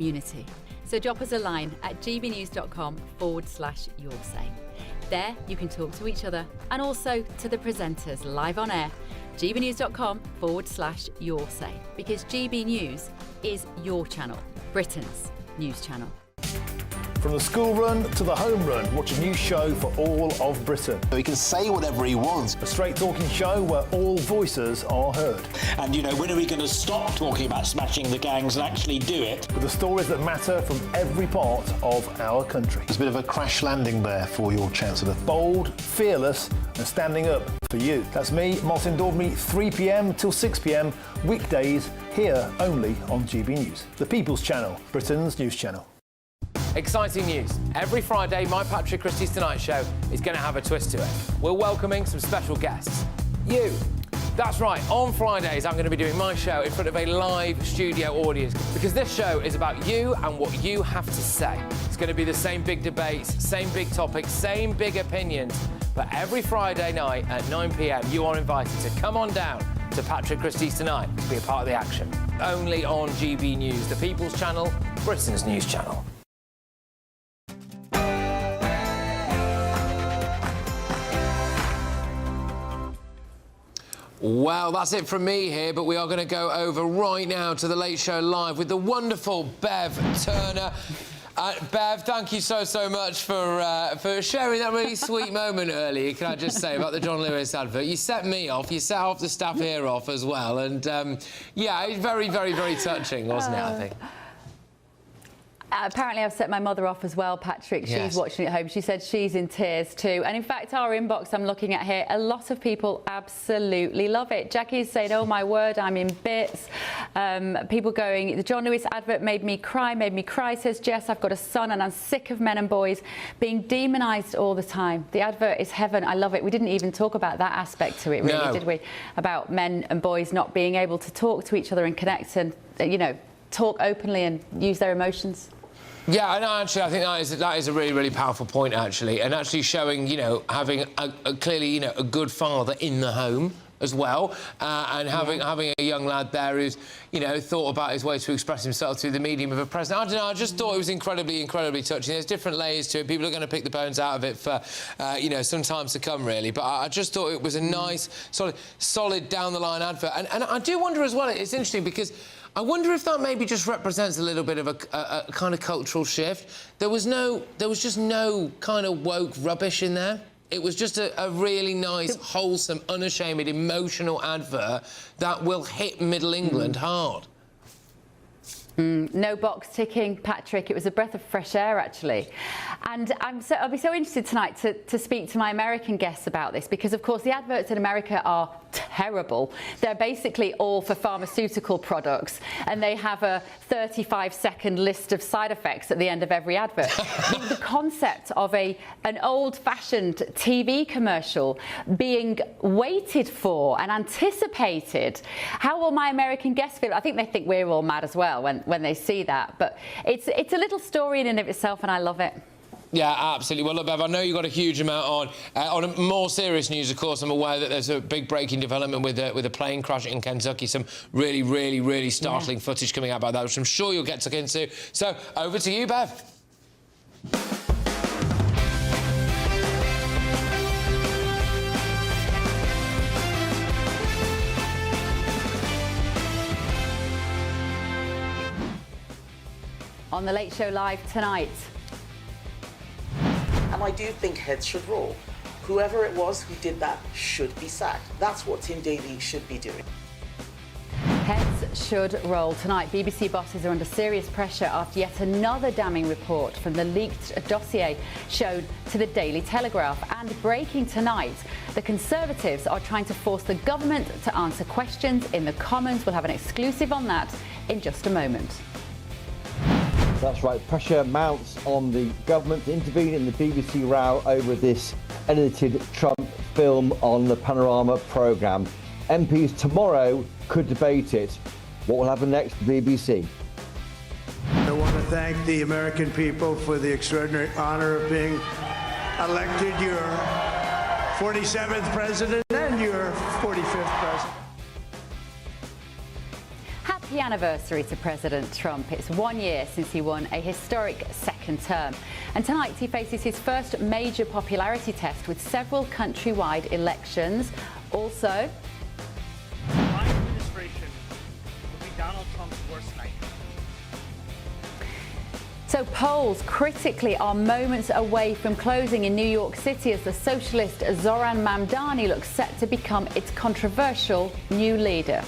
community. So drop us a line at gbnews.com/yoursay. There you can talk to each other and also to the presenters live on air. gbnews.com/yoursay, because GB News is your channel, Britain's news channel. From the school run to the home run, watch a new show for all of Britain. He can say whatever he wants. A straight-talking show where all voices are heard. And, you know, when are we going to stop talking about smashing the gangs and actually do it? With the stories that matter from every part of our country. There's a bit of a crash landing there for your Chancellor. Bold, fearless and standing up for you. That's me, Martin Daubney, 3 p.m. till 6 p.m, weekdays, here only on GB News. The People's Channel, Britain's news channel. Exciting news. Every Friday, my Patrick Christie's Tonight Show is going to have a twist to it. We're welcoming some special guests. You. That's right, on Fridays I'm going to be doing my show in front of a live studio audience, because this show is about you and what you have to say. It's going to be the same big debates, same big topics, same big opinions. But every Friday night at 9 p.m, you are invited to come on down to Patrick Christie's Tonight to be a part of the action. Only on GB News, the People's Channel, Britain's news channel. Well, that's it from me here, but we are going to go over right now to The Late Show Live with the wonderful Bev Turner. Bev, thank you so much for sharing that really sweet moment earlier, can I just say, about the John Lewis advert. You set me off, you set off the staff here off as well, and yeah, it's very touching, wasn't it, I think? Apparently I've set my mother off as well, Patrick. She's Yes. watching at home. She said she's in tears too. And in fact, our inbox I'm looking at here, a lot of people absolutely love it. Jackie's saying, oh my word, I'm in bits. People going, the John Lewis advert made me cry, says Jess. I've got a son and I'm sick of men and boys being demonised all the time. The advert is heaven. I love it. We didn't even talk about that aspect to it, really, No. did we? About men and boys not being able to talk to each other and connect and, you know, talk openly and use their emotions. Yeah, I know, actually, I think that is a really powerful point, actually, and actually showing, you know, having a clearly, you know, a good father in the home as well, and having a young lad there who's, you know, thought about his way to express himself through the medium of a present. I don't know, I just thought it was incredibly touching. There's different layers to it. People are going to pick the bones out of it for, you know, some time to come, really. But I just thought it was a nice, solid down-the-line advert. And I do wonder as well, it's interesting because I wonder if that maybe just represents a little bit of a kind of cultural shift. There was just no kind of woke rubbish in there. It was just a really nice, wholesome, unashamed, emotional advert that will hit Middle England hard. No box ticking, Patrick. It was a breath of fresh air, actually. And I'll be so interested tonight to speak to my American guests about this, because, of course, the adverts in America are terrible. They're basically all for pharmaceutical products, and they have a 35-second list of side effects at the end of every advert. The concept of an old-fashioned TV commercial being waited for and anticipated. How will my American guests feel? I think they think we're all mad as well when they see that. But it's a little story in and of itself, and I love it. Yeah, absolutely. Well, look, Bev, I know you've got a huge amount on. On more serious news, of course, I'm aware that there's a big breaking development with a plane crash in Kentucky. Some really startling footage coming out about that, which I'm sure you'll get stuck into. So, over to you, Bev. On The Late Show Live tonight. And I do think heads should roll. Whoever it was who did that should be sacked. That's what Tim Daly should be doing. Heads should roll tonight. BBC bosses are under serious pressure after yet another damning report from the leaked dossier shown to the Daily Telegraph. And breaking tonight, the Conservatives are trying to force the government to answer questions in the Commons. We'll have an exclusive on that in just a moment. That's right, pressure mounts on the government to intervene in the BBC row over this edited Trump film on the Panorama programme. MPs tomorrow could debate it. What will happen next, BBC? I want to thank the American people for the extraordinary honor of being elected your 47th president and your 45th president. happy anniversary to President Trump. It's 1 year since he won a historic second term. And tonight he faces his first major popularity test with several countrywide elections. Also, my administration will be Donald Trump's worst night. so polls critically are moments away from closing in New York City as the socialist Zoran Mamdani looks set to become its controversial new leader.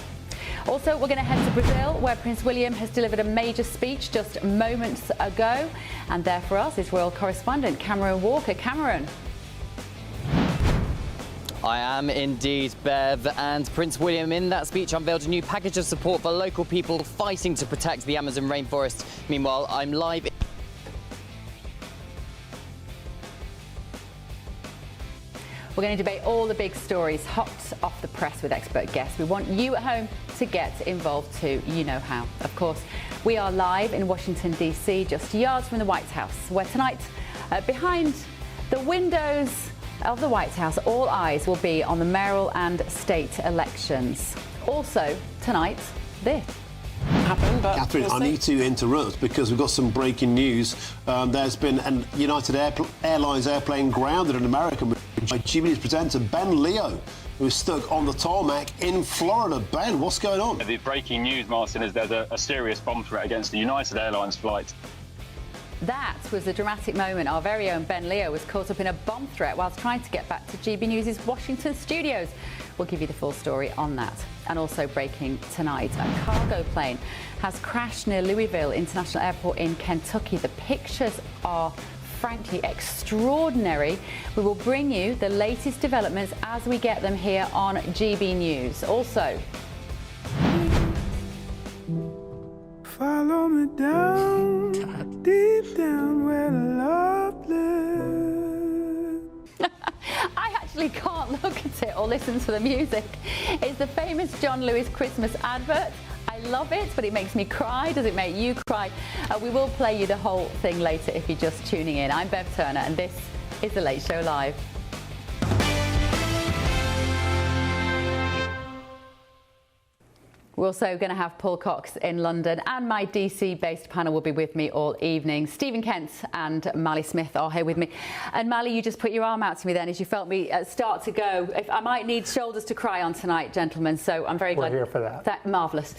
Also, we're going to head to Brazil, where Prince William has delivered a major speech just moments ago. And there for us is royal correspondent Cameron Walker. Cameron. I am indeed, Bev, and Prince William in that speech unveiled a new package of support for local people fighting to protect the Amazon rainforest. Meanwhile, I'm live. We're going to debate all the big stories hot off the press with expert guests. We want you at home to get involved too. You know how. Of course, we are live in Washington, D.C., just yards from the White House, where tonight, behind the windows of the White House, all eyes will be on the mayoral and state elections. Also, tonight, this. Catherine, I need to interrupt because we've got some breaking news. There's been an United Airlines airplane grounded in America by GB's presenter Ben Leo, who is stuck on the tarmac in Florida. Ben, what's going on? The breaking news, Martin, is there's a serious bomb threat against the United Airlines flight. That was a dramatic moment. Our very own Ben Leo was caught up in a bomb threat whilst trying to get back to GB News' Washington studios. We'll give you the full story on that. And also breaking tonight, a cargo plane has crashed near Louisville International Airport in Kentucky. The pictures are frankly extraordinary. We will bring you the latest developments as we get them here on GB News. Also, Follow me down, deep down where love lives. I actually can't look at it or listen to the music. It's the famous John Lewis Christmas advert. I love it, but it makes me cry. Does it make you cry? We will play you the whole thing later if you're just tuning in. I'm Bev Turner, and this is The Late Show Live. We're also going to have Paul Cox in London, and my DC-based panel will be with me all evening. Stephen Kent and Mally Smith are here with me. And Mally, you just put your arm out to me then as you felt me start to go. I might need shoulders to cry on tonight, gentlemen, so I'm very glad. We're here for that. Marvellous.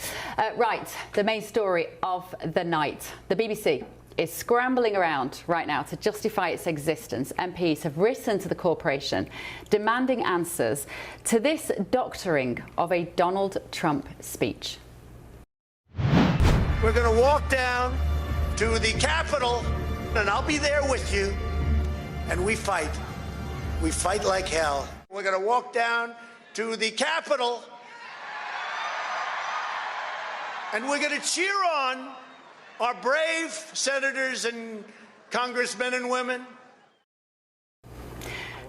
Right, the main story of the night. The BBC is scrambling around right now to justify its existence. MPs have risen to the corporation, demanding answers to this doctoring of a Donald Trump speech. We're going to walk down to the Capitol, and I'll be there with you, and we fight. We fight like hell. We're going to walk down to the Capitol, and we're going to cheer on our brave senators and congressmen and women.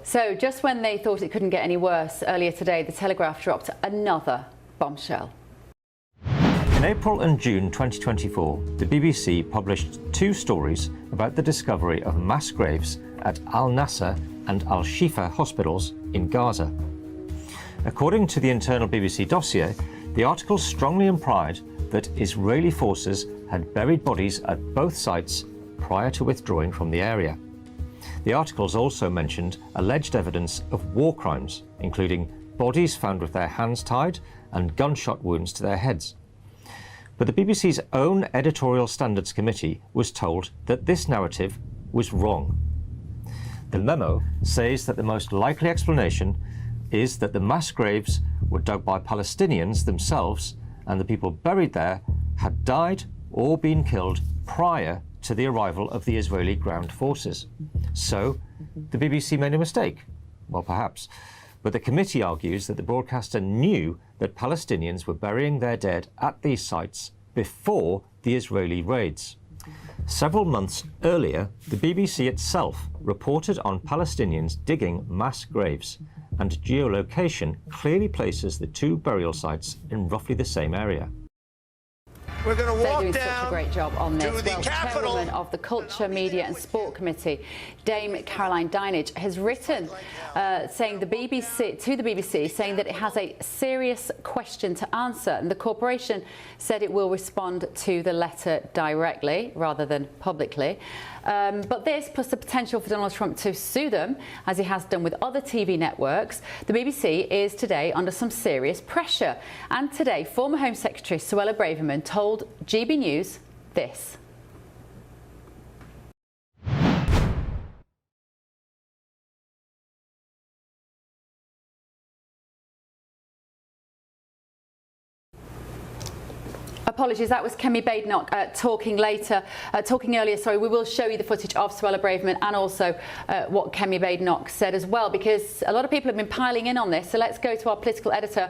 So just when they thought it couldn't get any worse, earlier today, The Telegraph dropped another bombshell. In April and June 2024, the BBC published two stories about the discovery of mass graves at Al Nasser and Al Shifa hospitals in Gaza. According to the internal BBC dossier, the articles strongly implied that Israeli forces had buried bodies at both sites prior to withdrawing from the area. The articles also mentioned alleged evidence of war crimes, including bodies found with their hands tied and gunshot wounds to their heads. But the BBC's own editorial standards committee was told that this narrative was wrong. The memo says that the most likely explanation is that the mass graves were dug by Palestinians themselves, and the people buried there had died or been killed prior to the arrival of the Israeli ground forces. So, the BBC made a mistake. Well, perhaps. But the committee argues that the broadcaster knew that Palestinians were burying their dead at these sites before the Israeli raids. Several months earlier, the BBC itself reported on Palestinians digging mass graves, and geolocation clearly places the two burial sites in roughly the same area. We're going to They're walk doing down such a great job on this. to the Well, Capitol. Chairwoman of the Culture, Media and Sport Committee, Dame Caroline Dinenage, has written saying to the BBC, saying that it has a serious question to answer, and the corporation said it will respond to the letter directly rather than publicly. But this, plus the potential for Donald Trump to sue them, as he has done with other TV networks, the BBC is today under some serious pressure. And today, former Home Secretary Suella Braverman told GB News this. Apologies, that was Kemi Badenoch talking earlier. Sorry, we will show you the footage of Suella Braverman and also what Kemi Badenoch said as well, because a lot of people have been piling in on this. So let's go to our political editor,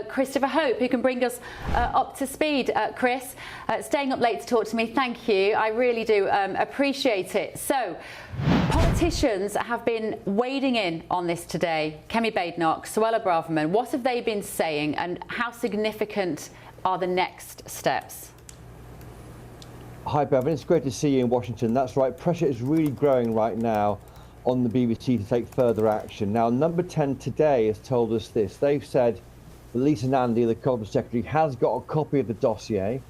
Christopher Hope, who can bring us up to speed. Chris, staying up late to talk to me, thank you. I really do appreciate it. So, politicians have been wading in on this today. Kemi Badenoch, Suella Braverman, what have they been saying, and how significant are the next steps? Hi, Bevan. It's great to see you in Washington. That's right. Pressure is really growing right now on the BBC to take further action. Now, Number 10 today has told us this. They've said that Lisa Nandy, the Culture Secretary, has got a copy of the dossier.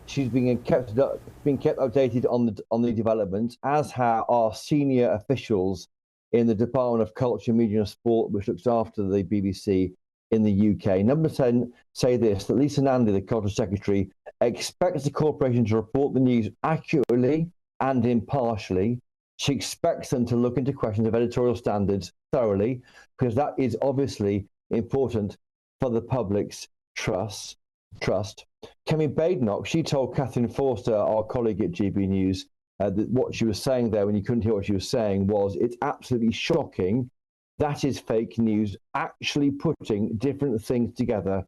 She's being kept updated on the developments, as are senior officials in the Department of Culture, Media and Sport, which looks after the BBC in the UK. Number 10 say this, that Lisa Nandy, the Culture Secretary, expects the corporation to report the news accurately and impartially. She expects them to look into questions of editorial standards thoroughly, because that is obviously important for the public's trust. Kemi Badenoch, she told Catherine Forster, our colleague at GB News, that what she was saying there when you couldn't hear what she was saying was, it's absolutely shocking. That is fake news, actually putting different things together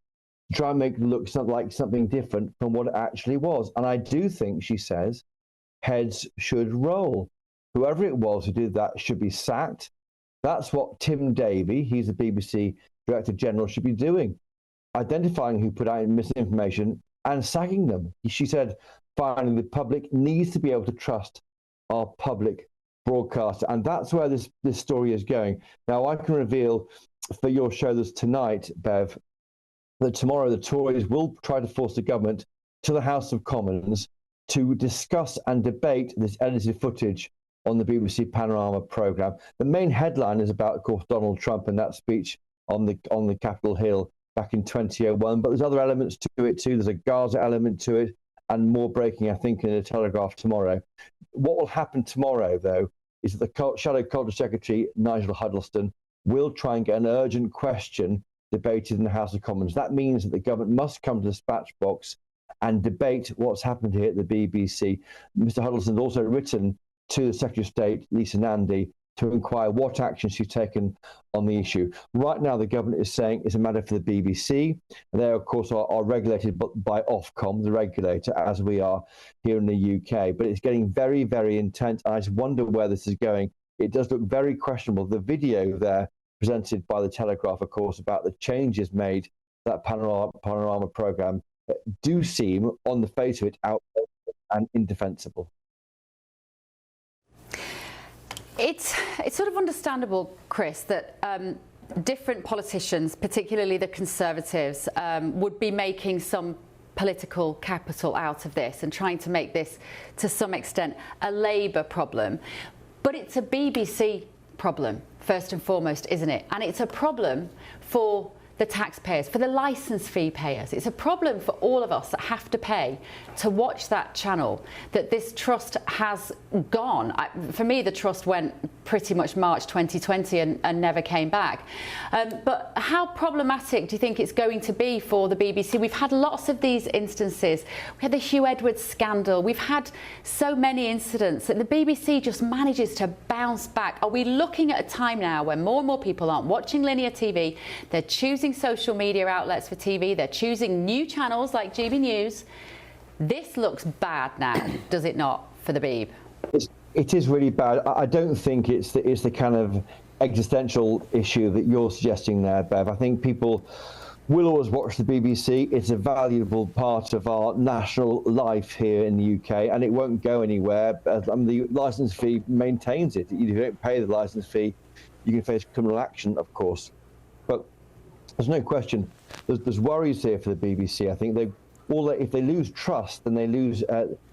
to try and make it look like something different from what it actually was. And I do think, she says, heads should roll. Whoever it was who did that should be sacked. That's what Tim Davie, he's the BBC Director General, should be doing, identifying who put out misinformation and sacking them. She said, finally, the public needs to be able to trust our public broadcaster, and that's where this story is going. Now, I can reveal for your show this tonight, Bev, that tomorrow the Tories will try to force the government to the House of Commons to discuss and debate this edited footage on the BBC Panorama programme. The main headline is about, of course, Donald Trump and that speech on the Capitol Hill back in 2001, but there's other elements to it too. There's a Gaza element to it, and more breaking, I think, in the Telegraph tomorrow. What will happen tomorrow, though, is that the Shadow Culture Secretary, Nigel Huddleston, will try and get an urgent question debated in the House of Commons. That means that the government must come to the dispatch box and debate what's happened here at the BBC. Mr. Huddleston has also written to the Secretary of State, Lisa Nandy, to inquire what action she's taken on the issue. Right now, the government is saying it's a matter for the BBC. And they, of course, are regulated by Ofcom, the regulator, as we are here in the UK. But it's getting very, very intense. And I just wonder where this is going. It does look very questionable. The video there presented by the Telegraph, of course, about the changes made to that panorama programme do seem, on the face of it, outrageous and indefensible. It's sort of understandable, Chris, that different politicians, particularly the Conservatives, would be making some political capital out of this and trying to make this, to some extent, a Labour problem. But it's a BBC problem, first and foremost, isn't it? And it's a problem for the taxpayers, for the licence fee payers. It's a problem for all of us that have to pay to watch that channel, that this trust has gone. For me, the trust went pretty much March 2020 and never came back. But how problematic do you think it's going to be for the BBC? We've had lots of these instances. We had the Hugh Edwards scandal. We've had so many incidents that the BBC just manages to bounce back. Are we looking at a time now when more and more people aren't watching linear TV? They're choosing social media outlets for TV. They're choosing new channels like GB News. This looks bad now, does it not, for the Beeb? It is really bad. I don't think it's the kind of existential issue that you're suggesting there, Bev. I think people We'll always watch the BBC. It's a valuable part of our national life here in the UK, and it won't go anywhere. The licence fee maintains it. If you don't pay the licence fee, you can face criminal action, of course. But there's no question. There's worries here for the BBC. I think if they lose trust, then they lose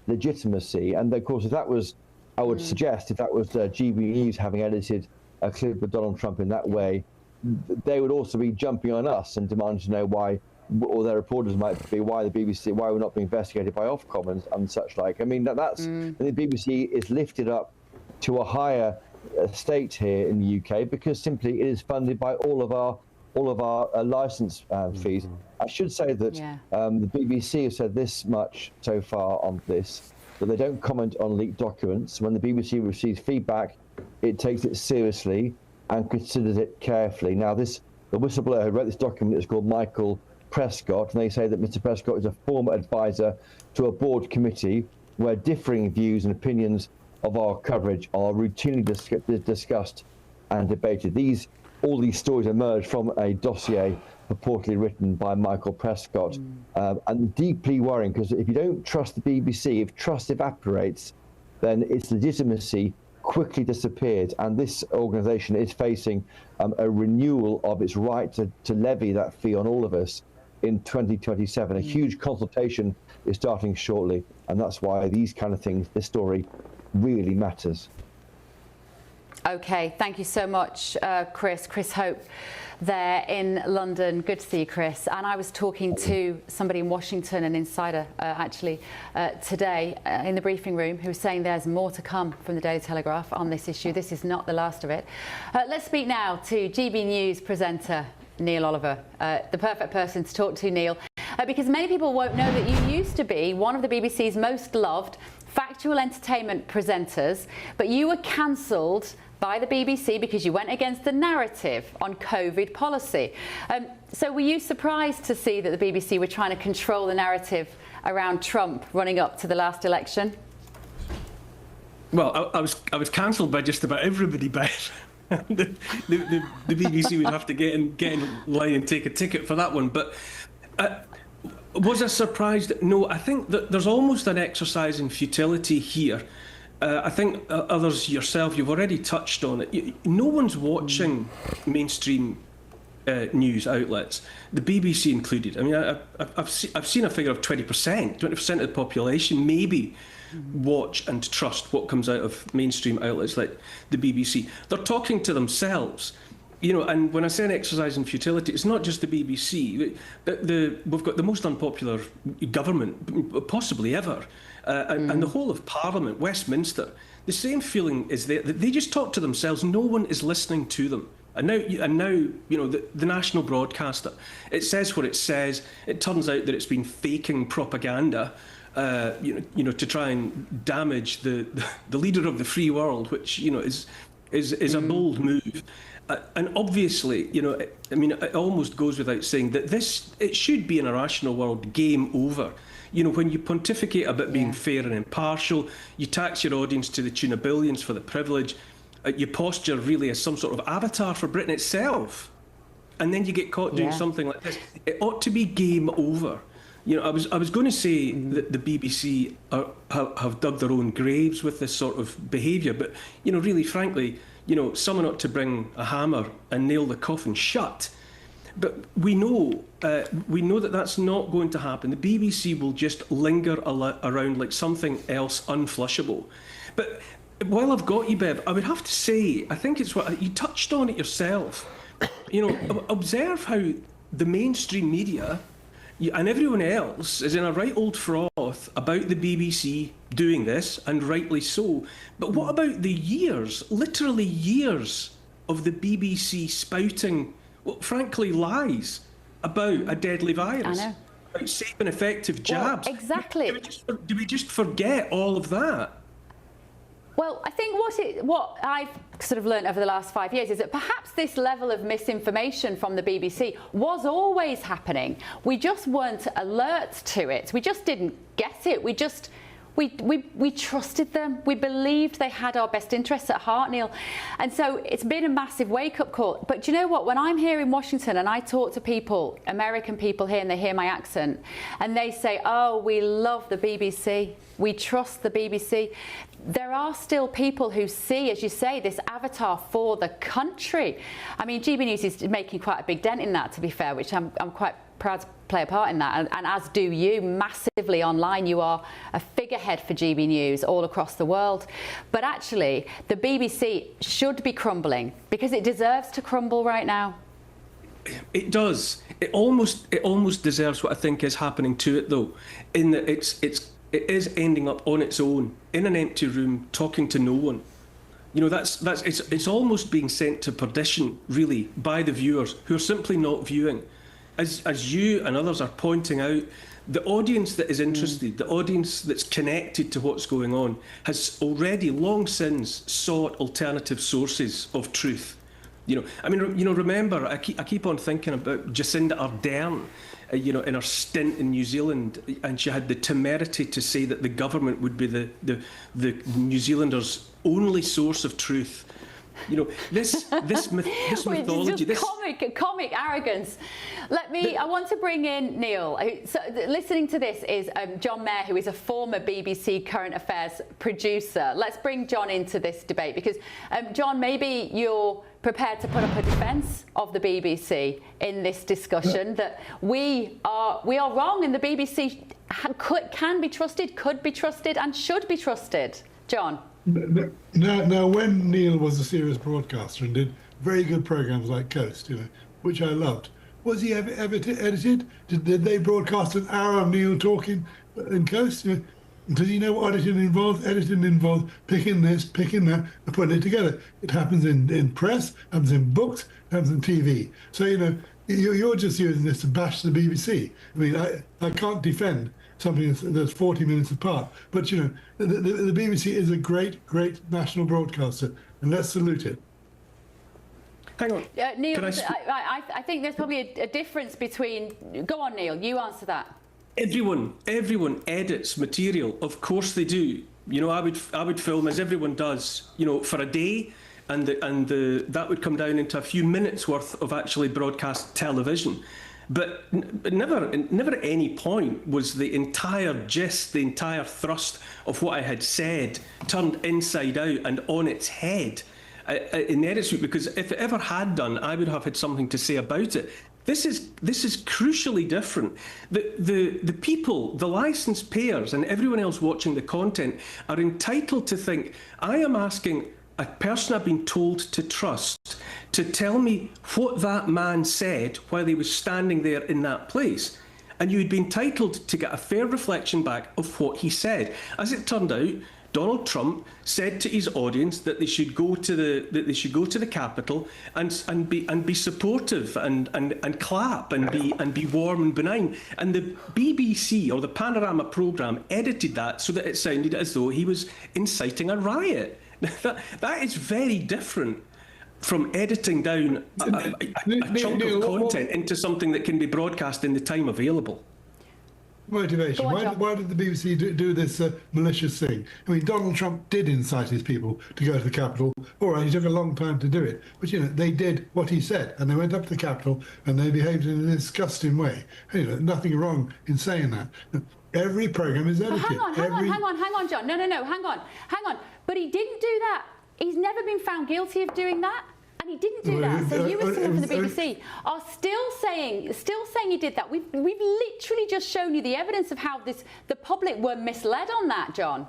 legitimacy. And of course, if that was, I would suggest, if that was GB News having edited a clip of Donald Trump in that way, they would also be jumping on us and demanding to know why, or their reporters might be, why the BBC, why we're not being investigated by Ofcom and such like. I mean, that's and the BBC is lifted up to a higher state here in the UK because simply it is funded by all of our licence fees. I should say that the BBC has said this much so far on this, that they don't comment on leaked documents. When the BBC receives feedback, it takes it seriously and considers it carefully. Now, the whistleblower who wrote this document is called Michael Prescott, and they say that Mr. Prescott is a former advisor to a board committee where differing views and opinions of our coverage are routinely discussed and debated. All these stories emerged from a dossier purportedly written by Michael Prescott, and deeply worrying, because if you don't trust the BBC, if trust evaporates, then its legitimacy quickly disappeared, and this organisation is facing a renewal of its right to levy that fee on all of us in 2027. A huge consultation is starting shortly, and that's why these kind of things, this story, really matters. Okay, thank you so much, Chris. Chris Hope there in London. Good to see you, Chris. And I was talking to somebody in Washington, an insider actually, today in the briefing room, who was saying there's more to come from the Daily Telegraph on this issue. This is not the last of it. Let's speak now to GB News presenter Neil Oliver, the perfect person to talk to, Neil, because many people won't know that you used to be one of the BBC's most loved factual entertainment presenters, but you were cancelled by the BBC because you went against the narrative on COVID policy. So were you surprised to see that the BBC were trying to control the narrative around Trump running up to the last election? Well, I was cancelled by just about everybody, Beth. the BBC would have to get in line and take a ticket for that one. But was I surprised? No, I think that there's almost an exercise in futility here. I think others, yourself, you've already touched on it. No one's watching mainstream news outlets, the BBC included. I mean, I've seen a figure of 20% of the population maybe watch and trust what comes out of mainstream outlets like the BBC. They're talking to themselves. You know, and when I say an exercise in futility, it's not just the BBC. We've got the most unpopular government possibly ever. And the whole of Parliament, Westminster, the same feeling is there. They just talk to themselves. No one is listening to them. And now, you know, the national broadcaster, it says what it says. It turns out that it's been faking propaganda, you know, to try and damage the leader of the free world, which, you know, is a bold move. And obviously, you know, I mean, it almost goes without saying that it should be in a rational world game over. You know, when you pontificate about being fair and impartial, you tax your audience to the tune of billions for the privilege, you posture really as some sort of avatar for Britain itself, and then you get caught doing something like this. It ought to be game over. You know, I was going to say that the BBC have dug their own graves with this sort of behaviour, but, you know, really, frankly, you know, someone ought to bring a hammer and nail the coffin shut. But we know that that's not going to happen. The BBC will just linger around like something else unflushable. But while I've got you, Bev, I would have to say, I think it's what you touched on it yourself. You know, observe how the mainstream media and everyone else is in a right old froth about the BBC doing this, and rightly so. But what about the years, literally years, of the BBC spouting, well, frankly, lies about a deadly virus, about safe and effective jabs? Well, exactly. Do we just forget all of that? Well, I think what I've sort of learned over the last 5 years is that perhaps this level of misinformation from the BBC was always happening. We just weren't alert to it. We just didn't get it. We just We trusted them. We believed they had our best interests at heart, Neil. And so it's been a massive wake-up call. But do you know what? When I'm here in Washington and I talk to people, American people here, and they hear my accent, and they say, oh, we love the BBC. We trust the BBC. There are still people who see, as you say, this avatar for the country. I mean, GB News is making quite a big dent in that, to be fair, which I'm quite proud to play a part in that, and as do you, massively online. You are a figurehead for GB News all across the world. But actually, the BBC should be crumbling because it deserves to crumble right now. It does. It almost deserves what I think is happening to it, though, in that it is ending up on its own in an empty room, talking to no one. You know, it's almost being sent to perdition, really, by the viewers who are simply not viewing. As you and others are pointing out, the audience that is interested, the audience that's connected to what's going on, has already long since sought alternative sources of truth. You know, I mean, you know, remember, I keep on thinking about Jacinda Ardern, you know, in her stint in New Zealand, and she had the temerity to say that the government would be the New Zealanders' only source of truth. You know, this mythology, this comic arrogance. I want to bring in Neil. So, listening to this is John Mayer, who is a former BBC current affairs producer. Let's bring John into this debate because, John, maybe you're prepared to put up a defence of the BBC in this discussion, that we are wrong and the BBC can be trusted, could be trusted and should be trusted. John? Now, when Neil was a serious broadcaster and did very good programmes like Coast, you know, which I loved, was he ever edited? Did they broadcast an hour of Neil talking in Coast? You know, does he know what editing involves? Editing involves picking this, picking that, and putting it together. It happens in press, happens in books, happens in TV. So, you know, you're just using this to bash the BBC. I mean, I can't defend something that's 40 minutes apart. But, you know, the BBC is a great national broadcaster, and let's salute it. Hang on. Neil, I think there's probably a difference between... Go on, Neil, you answer that. Everyone edits material. Of course they do. You know, I would film, as everyone does, you know, for a day, and that would come down into a few minutes worth of actually broadcast television. But never at any point was the entire gist, the entire thrust of what I had said turned inside out and on its head in the edit suite, because if it ever had done, I would have had something to say about it. This is crucially different. The people, the licence payers and everyone else watching the content are entitled to think, I am asking a person I've been told to trust to tell me what that man said while he was standing there in that place. And you would be entitled to get a fair reflection back of what he said. As it turned out, Donald Trump said to his audience that they should go to the Capitol and be supportive and clap and be warm and benign. And the BBC or the Panorama programme edited that so that it sounded as though he was inciting a riot. That is very different from editing down a chunk of content into something that can be broadcast in the time available. Motivation. Why did the BBC do this malicious thing? I mean, Donald Trump did incite his people to go to the Capitol. All right, he took a long time to do it. But, you know, they did what he said, and they went up to the Capitol, and they behaved in a disgusting way. You know, nothing wrong in saying that. Every programme is edited. Hang on, John. No, hang on. But he didn't do that. He's never been found guilty of doing that. And he didn't do that. So you, as someone from the BBC, are still saying he did that. We've literally just shown you the evidence of how the public were misled on that, John.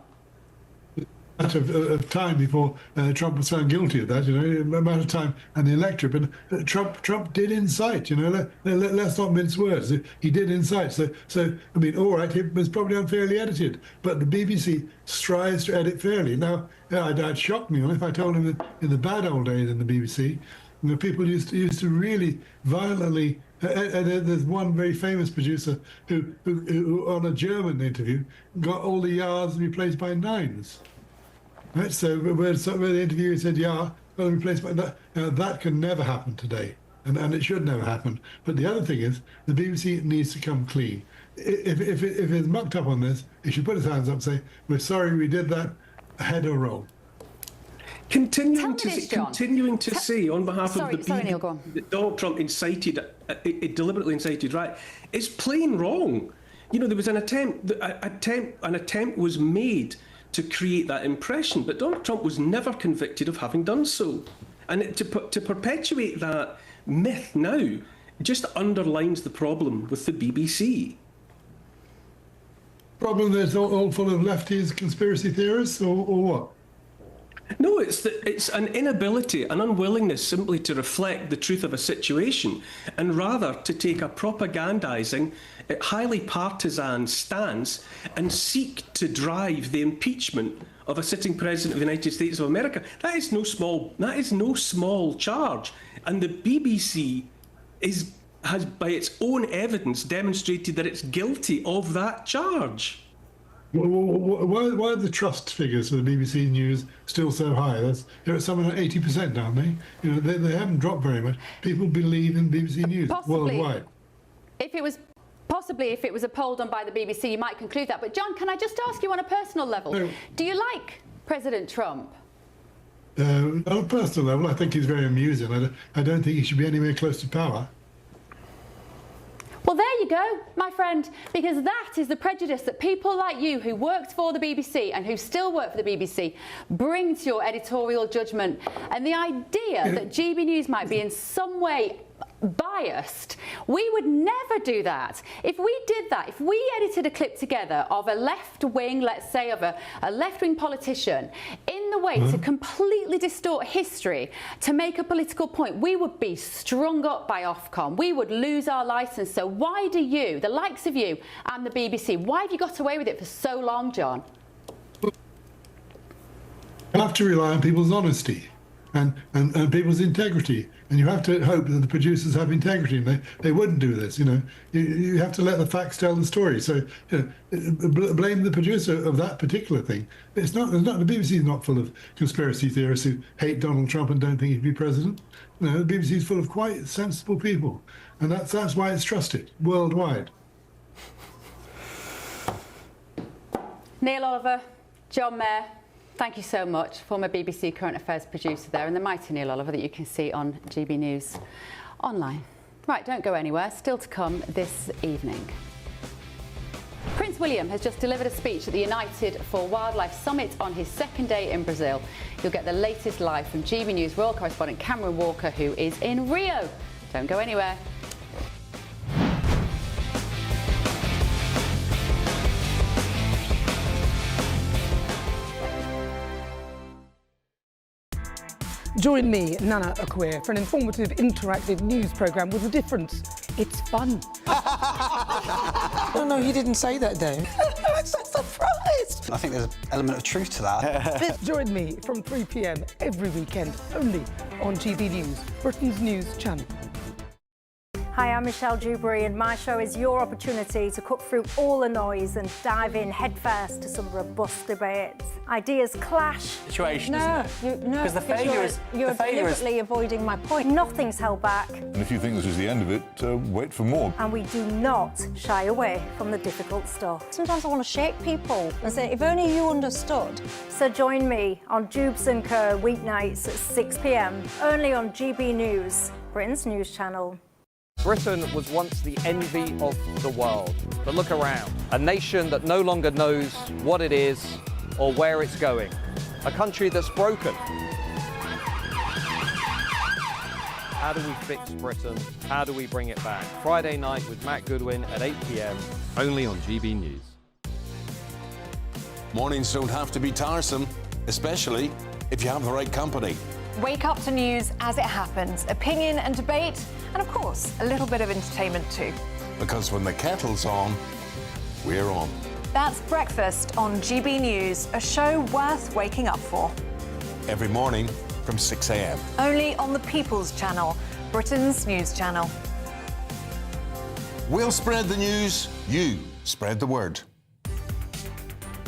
Of time before Trump was found guilty of that, you know, a matter of time and the electorate. But Trump did incite, you know. Let's not mince words. He did incite. So I mean, all right, it was probably unfairly edited, but the BBC strives to edit fairly. Now, I'd shock me if I told him that in the bad old days in the BBC, you know, people used to really violently. There's one very famous producer who on a German interview got all the yards replaced by nines. Right, so where the interviewer said, yeah, well, replaced by that. Now, that can never happen today, and it should never happen. But the other thing is, the BBC needs to come clean. if it's mucked up on this, he should put his hands up and say, "We're sorry, we did that." Head or roll. Continuing to say on behalf of the sorry, Neil, go on. that Donald Trump deliberately incited riot, is plain wrong. You know, there was an attempt was made to create that impression, but Donald Trump was never convicted of having done so. And to perpetuate that myth now just underlines the problem with the BBC. Problem that it's all full of lefties, conspiracy theorists, or what? No, it's an inability, an unwillingness simply to reflect the truth of a situation, and rather to take a propagandizing, highly partisan stance and seek to drive the impeachment of a sitting president of the United States of America. That is no small charge, and the BBC has, by its own evidence, demonstrated that it's guilty of that charge. Why are the trust figures for the BBC News still so high? They're at something like 80%, aren't they? You know, they haven't dropped very much. People believe in BBC News worldwide. If it was a poll done by the BBC, you might conclude that. But John, can I just ask you on a personal level, do you like President Trump? On a personal level, I think he's very amusing. I don't think he should be anywhere close to power. Well, there you go, my friend, because that is the prejudice that people like you who worked for the BBC and who still work for the BBC bring to your editorial judgment. And the idea that GB News might be in some way biased, we would never do that. If we did that, if we edited a clip together of a left-wing, let's say of a left-wing politician in the way to completely distort history to make a political point, we would be strung up by Ofcom. We would lose our licence. So why do you, the likes of you and the BBC, why have you got away with it for so long, John? You have to rely on people's honesty and people's integrity. And you have to hope that the producers have integrity, and they wouldn't do this. You know, you have to let the facts tell the story. So, you know, blame the producer of that particular thing. It's not. The BBC is not full of conspiracy theorists who hate Donald Trump and don't think he'd be president. No, the BBC is full of quite sensible people, and that's why it's trusted worldwide. Neil Oliver, John Mayer, thank you so much, former BBC Current Affairs producer there, and the mighty Neil Oliver that you can see on GB News online. Right, don't go anywhere, still to come this evening. Prince William has just delivered a speech at the United for Wildlife Summit on his second day in Brazil. You'll get the latest live from GB News royal correspondent Cameron Walker, who is in Rio. Don't go anywhere. Join me, Nana Akwe, for an informative, interactive news programme with a difference. It's fun. No, he didn't say that, Dave. I'm so surprised. I think there's an element of truth to that. Join me from 3 p.m. every weekend, only on GB News, Britain's news channel. Hi, I'm Michelle Dewberry, and my show is your opportunity to cut through all the noise and dive in headfirst to some robust debates. Ideas clash. Situation, isn't it? Because the failure is... You're deliberately avoiding my point. Nothing's held back. And if you think this is the end of it, wait for more. And we do not shy away from the difficult stuff. Sometimes I want to shake people and say, if only you understood. So join me on Jubes & Co. weeknights at 6 p.m, only on GB News, Britain's news channel. Britain was once the envy of the world, but look around. A nation that no longer knows what it is or where it's going. A country that's broken. How do we fix Britain? How do we bring it back? Friday night with Matt Goodwin at 8 p.m, only on GB News. Mornings don't have to be tiresome, especially if you have the right company. Wake up to news as it happens, opinion and debate, and of course, a little bit of entertainment too. Because when the kettle's on, we're on. That's Breakfast on GB News, a show worth waking up for. Every morning from 6 a.m. Only on the People's Channel, Britain's news channel. We'll spread the news, you spread the word.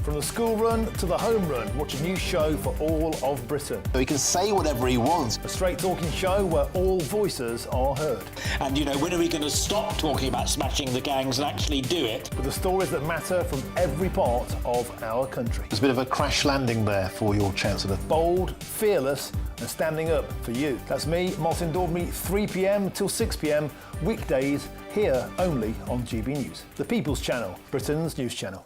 From the school run to the home run, watch a new show for all of Britain. So he can say whatever he wants. A straight-talking show where all voices are heard. And, you know, when are we going to stop talking about smashing the gangs and actually do it? With the stories that matter from every part of our country. There's a bit of a crash landing there for your Chancellor. Bold, fearless and standing up for you. That's me, Martin Daubney, 3 p.m. till 6 p.m. weekdays here only on GB News. The People's Channel, Britain's news channel.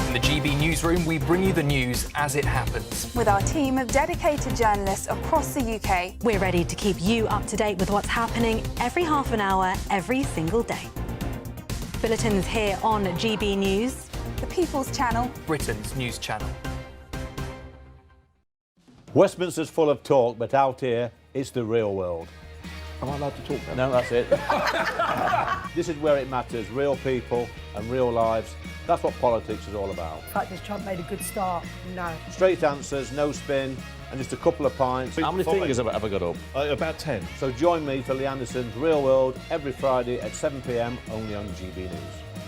In the GB Newsroom, we bring you the news as it happens. With our team of dedicated journalists across the UK, we're ready to keep you up to date with what's happening every half an hour, every single day. Bulletins here on GB News. The People's Channel, Britain's news channel. Westminster's full of talk, but out here, it's the real world. Am I allowed to talk then? No, that's it. This is where it matters, real people and real lives. That's what politics is all about. The fact has Trump made a good start? No. Straight answers, no spin, and just a couple of pints. How many fingers have I got up? About 10. So join me for Lee Anderson's Real World every Friday at 7 p.m. only on GB News.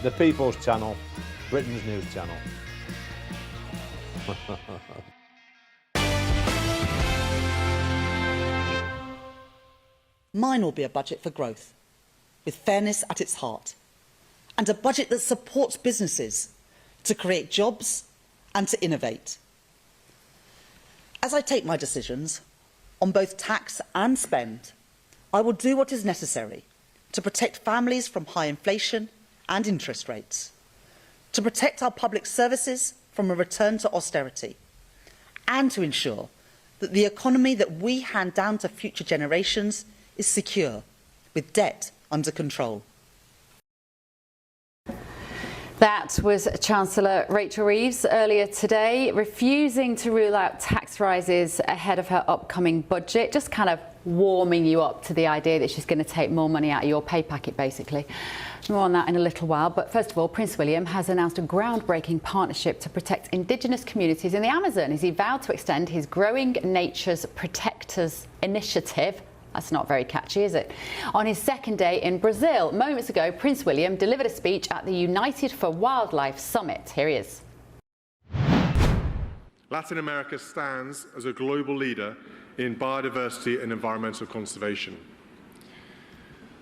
The People's Channel, Britain's news channel. Mine will be a budget for growth, with fairness at its heart, and a budget that supports businesses to create jobs and to innovate. As I take my decisions on both tax and spend, I will do what is necessary to protect families from high inflation and interest rates, to protect our public services from a return to austerity, and to ensure that the economy that we hand down to future generations is secure, with debt under control. That was Chancellor Rachel Reeves earlier today, refusing to rule out tax rises ahead of her upcoming budget, just kind of warming you up to the idea that she's going to take more money out of your pay packet, basically. More on that in a little while, but first of all, Prince William has announced a groundbreaking partnership to protect Indigenous communities in the Amazon as he vowed to extend his Growing Nature's Protectors initiative. That's not very catchy, is it? On his second day in Brazil, moments ago, Prince William delivered a speech at the United for Wildlife Summit. Here he is. Latin America stands as a global leader in biodiversity and environmental conservation.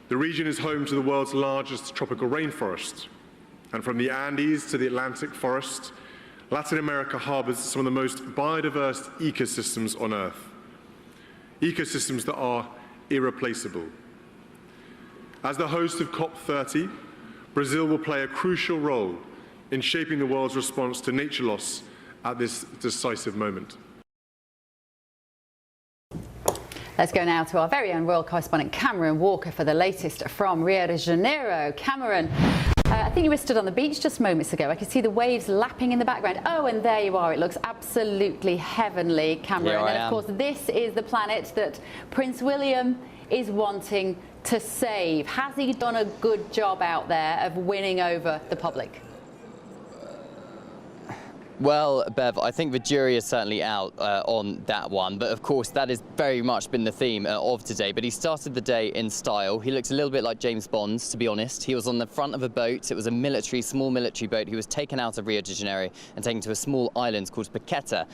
The region is home to the world's largest tropical rainforest, and from the Andes to the Atlantic forest, Latin America harbours some of the most biodiverse ecosystems on Earth. Ecosystems that are irreplaceable. As the host of COP30, Brazil will play a crucial role in shaping the world's response to nature loss at this decisive moment. Let's go now to our very own royal correspondent Cameron Walker for the latest from Rio de Janeiro. Cameron, I think you were stood on the beach just moments ago. I could see the waves lapping in the background. Oh, and there you are. It looks absolutely heavenly, Cameron. And of course, this is the planet that Prince William is wanting to save. Has he done a good job out there of winning over the public? Well, Bev, I think the jury is certainly out on that one, but of course that has very much been the theme of today. But he started the day in style. He looks a little bit like James Bond, to be honest. He was on the front of a boat. It was a small military boat. He was taken out of Rio de Janeiro and taken to a small island called Paqueta,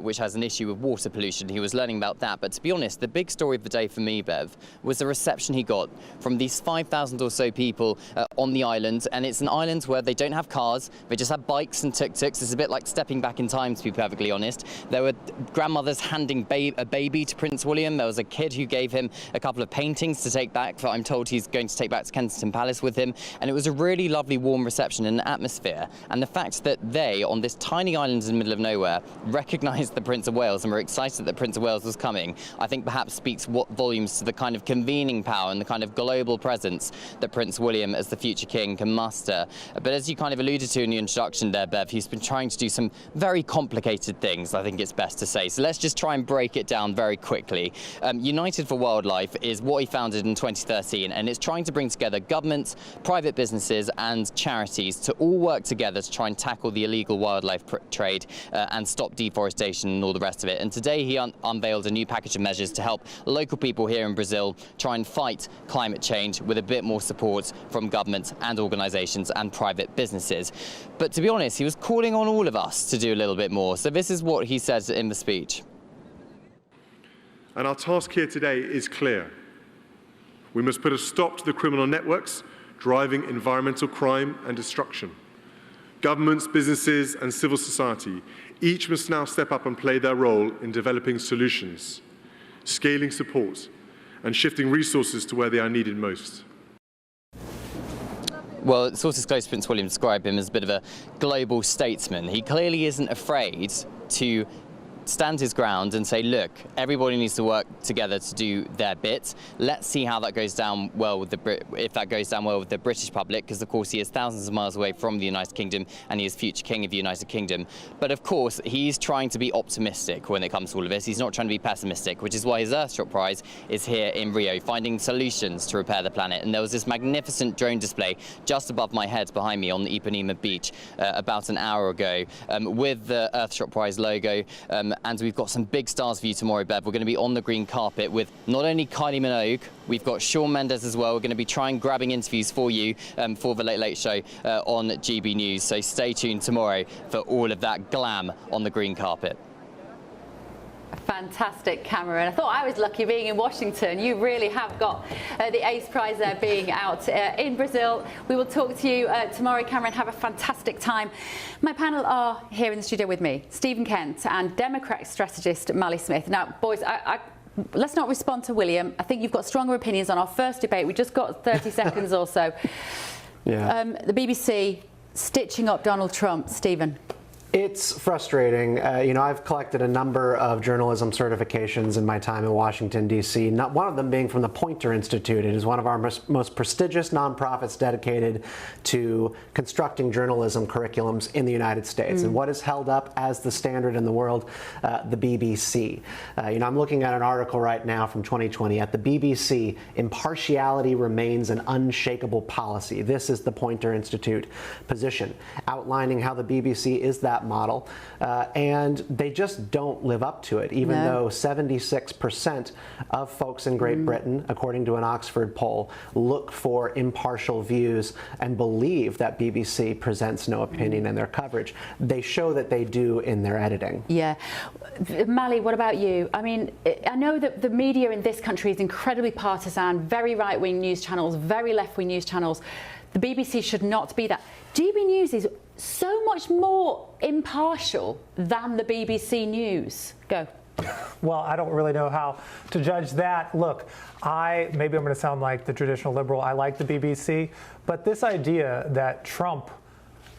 which has an issue with water pollution. He was learning about that. But to be honest, the big story of the day for me, Bev, was the reception he got from these 5,000 or so people on the island. And it's an island where they don't have cars. They just have bikes and tuk-tuks. It's a bit like stepping back in time, to be perfectly honest. There were grandmothers handing a baby to Prince William. There was a kid who gave him a couple of paintings to take back, that I'm told he's going to take back to Kensington Palace with him. And it was a really lovely, warm reception and atmosphere. And the fact that they, on this tiny island in the middle of nowhere, recognised the Prince of Wales and were excited that Prince of Wales was coming, I think perhaps speaks volumes to the kind of convening power and the kind of global presence that Prince William, as the future king, can muster. But as you kind of alluded to in the introduction there, Bev, he's been trying to do some very complicated things, I think it's best to say. So let's just try and break it down very quickly. United for Wildlife is what he founded in 2013, and it's trying to bring together governments, private businesses and charities to all work together to try and tackle the illegal wildlife trade and stop deforestation and all the rest of it. And today he unveiled a new package of measures to help local people here in Brazil try and fight climate change with a bit more support from governments and organisations and private businesses. But to be honest, he was calling on all of us to do a little bit more. So this is what he said in the speech. And our task here today is clear. We must put a stop to the criminal networks driving environmental crime and destruction. Governments, businesses and civil society each must now step up and play their role in developing solutions, scaling support and shifting resources to where they are needed most. Well, sources close to Prince William describe him as a bit of a global statesman. He clearly isn't afraid to stand his ground and say, look, everybody needs to work together to do their bit. Let's see how that goes down well with if that goes down well with the British public, because of course he is thousands of miles away from the United Kingdom and he is future king of the United Kingdom. But of course he's trying to be optimistic when it comes to all of this. He's not trying to be pessimistic, which is why his Earthshot Prize is here in Rio, finding solutions to repair the planet. And there was this magnificent drone display just above my head behind me on the Ipanema beach about an hour ago with the Earthshot Prize logo. And we've got some big stars for you tomorrow, Bev. We're going to be on the green carpet with not only Kylie Minogue, we've got Shawn Mendes as well. We're going to be grabbing interviews for you for the Late Late Show on GB News. So stay tuned tomorrow for all of that glam on the green carpet. Fantastic, Cameron. I thought I was lucky being in Washington. You really have got the Ace Prize there being out in Brazil. We will talk to you tomorrow, Cameron. Have a fantastic time. My panel are here in the studio with me, Stephen Kent and Democrat strategist Mally Smith. Now, boys, let's not respond to William. I think you've got stronger opinions on our first debate. We just got 30 seconds or so. Yeah. The BBC stitching up Donald Trump. Stephen. It's frustrating. You know, I've collected a number of journalism certifications in my time in Washington, D.C., not one of them being from the Poynter Institute. It is one of our most prestigious nonprofits dedicated to constructing journalism curriculums in the United States. And what is held up as the standard in the world? The BBC. You know, I'm looking at an article right now from 2020. At the BBC, impartiality remains an unshakable policy. This is the Poynter Institute position, outlining how the BBC is that model, and they just don't live up to it, even though 76% of folks in Great Britain, according to an Oxford poll, look for impartial views and believe that BBC presents no opinion in their coverage. They show that they do in their editing. Yeah. Mally, what about you? I mean, I know that the media in this country is incredibly partisan, very right-wing news channels, very left-wing news channels. The BBC should not be that. GB News is so much more impartial than the BBC News. Go. Well, I don't really know how to judge that. Look, maybe I'm going to sound like the traditional liberal. I like the BBC, but this idea that Trump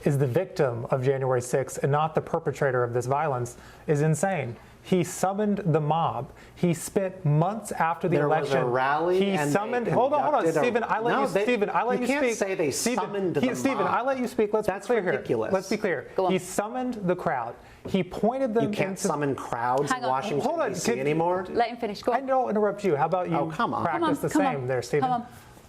is the victim of January 6th and not the perpetrator of this violence is insane. He summoned the mob. He spent months after the election. There was a rally. He summoned. Hold on, Stephen. I let you speak. You can't say they summoned the mob. Stephen, I let you speak. Let's be clear here. Ridiculous. Let's be clear. He summoned the crowd. He pointed them. You can't summon crowds in Washington D.C. anymore. Let him finish. Go on. I don't interrupt you. How about you practice the same there, Stephen? Come on.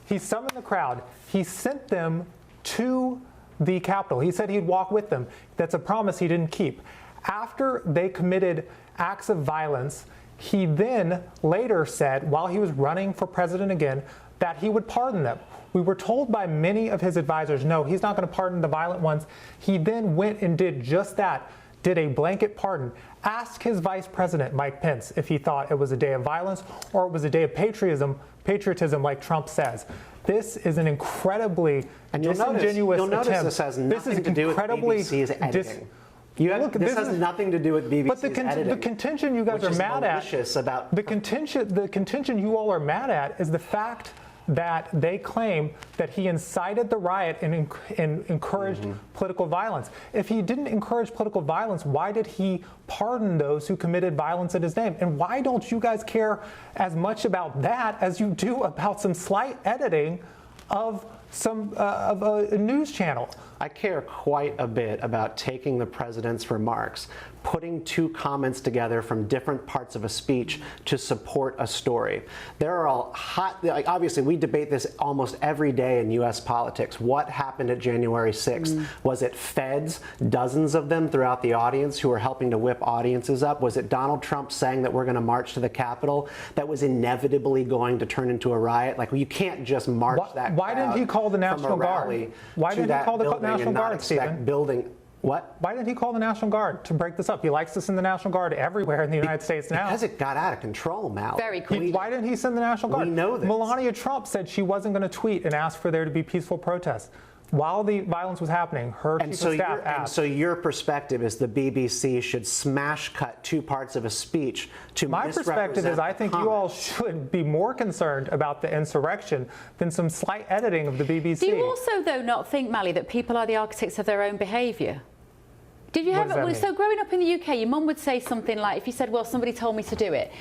He summoned the crowd. He sent them to the Capitol. He said he'd walk with them. That's a promise he didn't keep. After they committed acts of violence, he then later said, while he was running for president again, that he would pardon them. We were told by many of his advisors, no, he's not going to pardon the violent ones. He then went and did just that, did a blanket pardon. Ask his vice president, Mike Pence, if he thought it was a day of violence or it was a day of patriotism like Trump says. This is an incredibly disingenuous attempt. This has nothing to do with BBC's editing. This has nothing to do with BBC's editing. The contention you guys are mad at, the contention you all are mad at is the fact that they claim that he incited the riot and encouraged political violence. If he didn't encourage political violence, why did he pardon those who committed violence in his name? And why don't you guys care as much about that as you do about some slight editing of of a news channel. I care quite a bit about taking the president's remarks, putting two comments together from different parts of a speech to support a story. There are all obviously we debate this almost every day in U.S. politics. What happened at January 6th? Was it feds, dozens of them throughout the audience who were helping to whip audiences up? Was it Donald Trump saying that we're going to march to the Capitol that was inevitably going to turn into a riot? Like, you can't just march that Why didn't he call the National Guard? Why didn't he call the National Guard, Stephen? What? Why didn't he call the National Guard to break this up? He likes to send the National Guard everywhere in the United States now. Because it got out of control, Mal. Very quickly. Why didn't he send the National Guard? We know this. Melania Trump said she wasn't going to tweet and ask for there to be peaceful protests. While the violence was happening, her chief of staff asked. And so your perspective is the BBC should smash cut two parts of a speech to My perspective is I think you all should be more concerned about the insurrection than some slight editing of the BBC. Do you also, though, not think, Mally, that people are the architects of their own behaviour? Did you have it? So growing up in the UK, your mum would say something like, if you said, well, somebody told me to do it,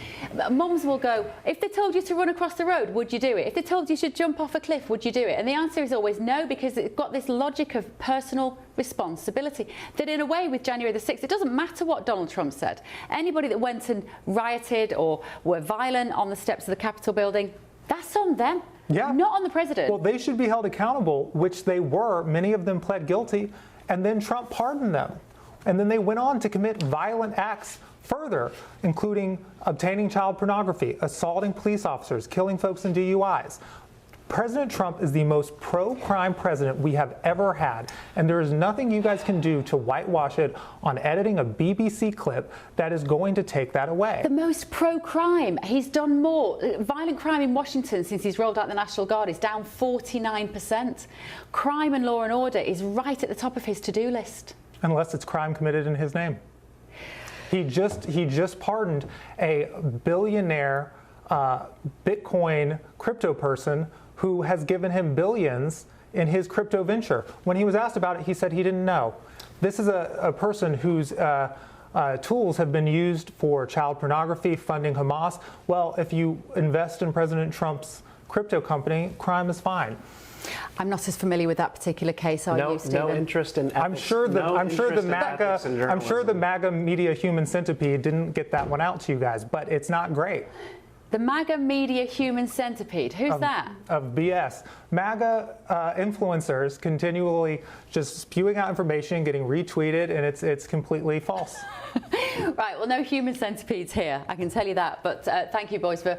mums will go, if they told you to run across the road, would you do it? If they told you to jump off a cliff, would you do it? And the answer is always no, because it's got this logic of personal responsibility. That in a way with January the 6th, it doesn't matter what Donald Trump said. Anybody that went and rioted or were violent on the steps of the Capitol building, that's on them. Yeah. Not on the president. Well, they should be held accountable, which they were. Many of them pled guilty, and then Trump pardoned them. And then they went on to commit violent acts further, including obtaining child pornography, assaulting police officers, killing folks in DUIs. President Trump is the most pro-crime president we have ever had, and there is nothing you guys can do to whitewash it on editing a BBC clip that is going to take that away. The most pro-crime. He's done more. Violent crime in Washington since he's rolled out the National Guard is down 49%. Crime and law and order is right at the top of his to-do list. Unless it's crime committed in his name. He just pardoned a billionaire Bitcoin crypto person who has given him billions in his crypto venture. When he was asked about it, he said he didn't know. This is a person whose tools have been used for child pornography, funding Hamas. Well, if you invest in President Trump's crypto company, crime is fine. I'm not as familiar with that particular case, are you, Stephen? No interest in ethics. I'm sure the MAGA media human centipede didn't get that one out to you guys, but it's not great. The MAGA media human centipede. Who's that? Of BS. MAGA influencers continually just spewing out information, getting retweeted, and it's completely false. Right, well, no human centipedes here, I can tell you that. But thank you, boys, for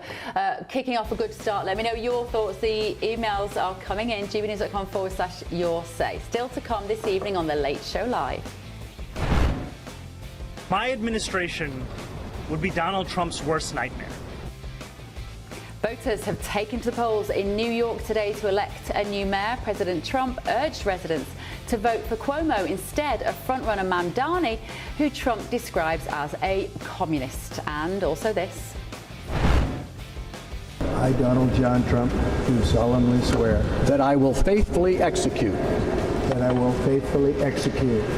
kicking off a good start. Let me know your thoughts. The emails are coming in, gbnews.com/yoursay. Still to come this evening on The Late Show Live. My administration would be Donald Trump's worst nightmare. Voters have taken to the polls in New York today to elect a new mayor. President Trump urged residents to vote for Cuomo instead of frontrunner Mamdani, who Trump describes as a communist. And also this. I, Donald John Trump, do solemnly swear that I will faithfully execute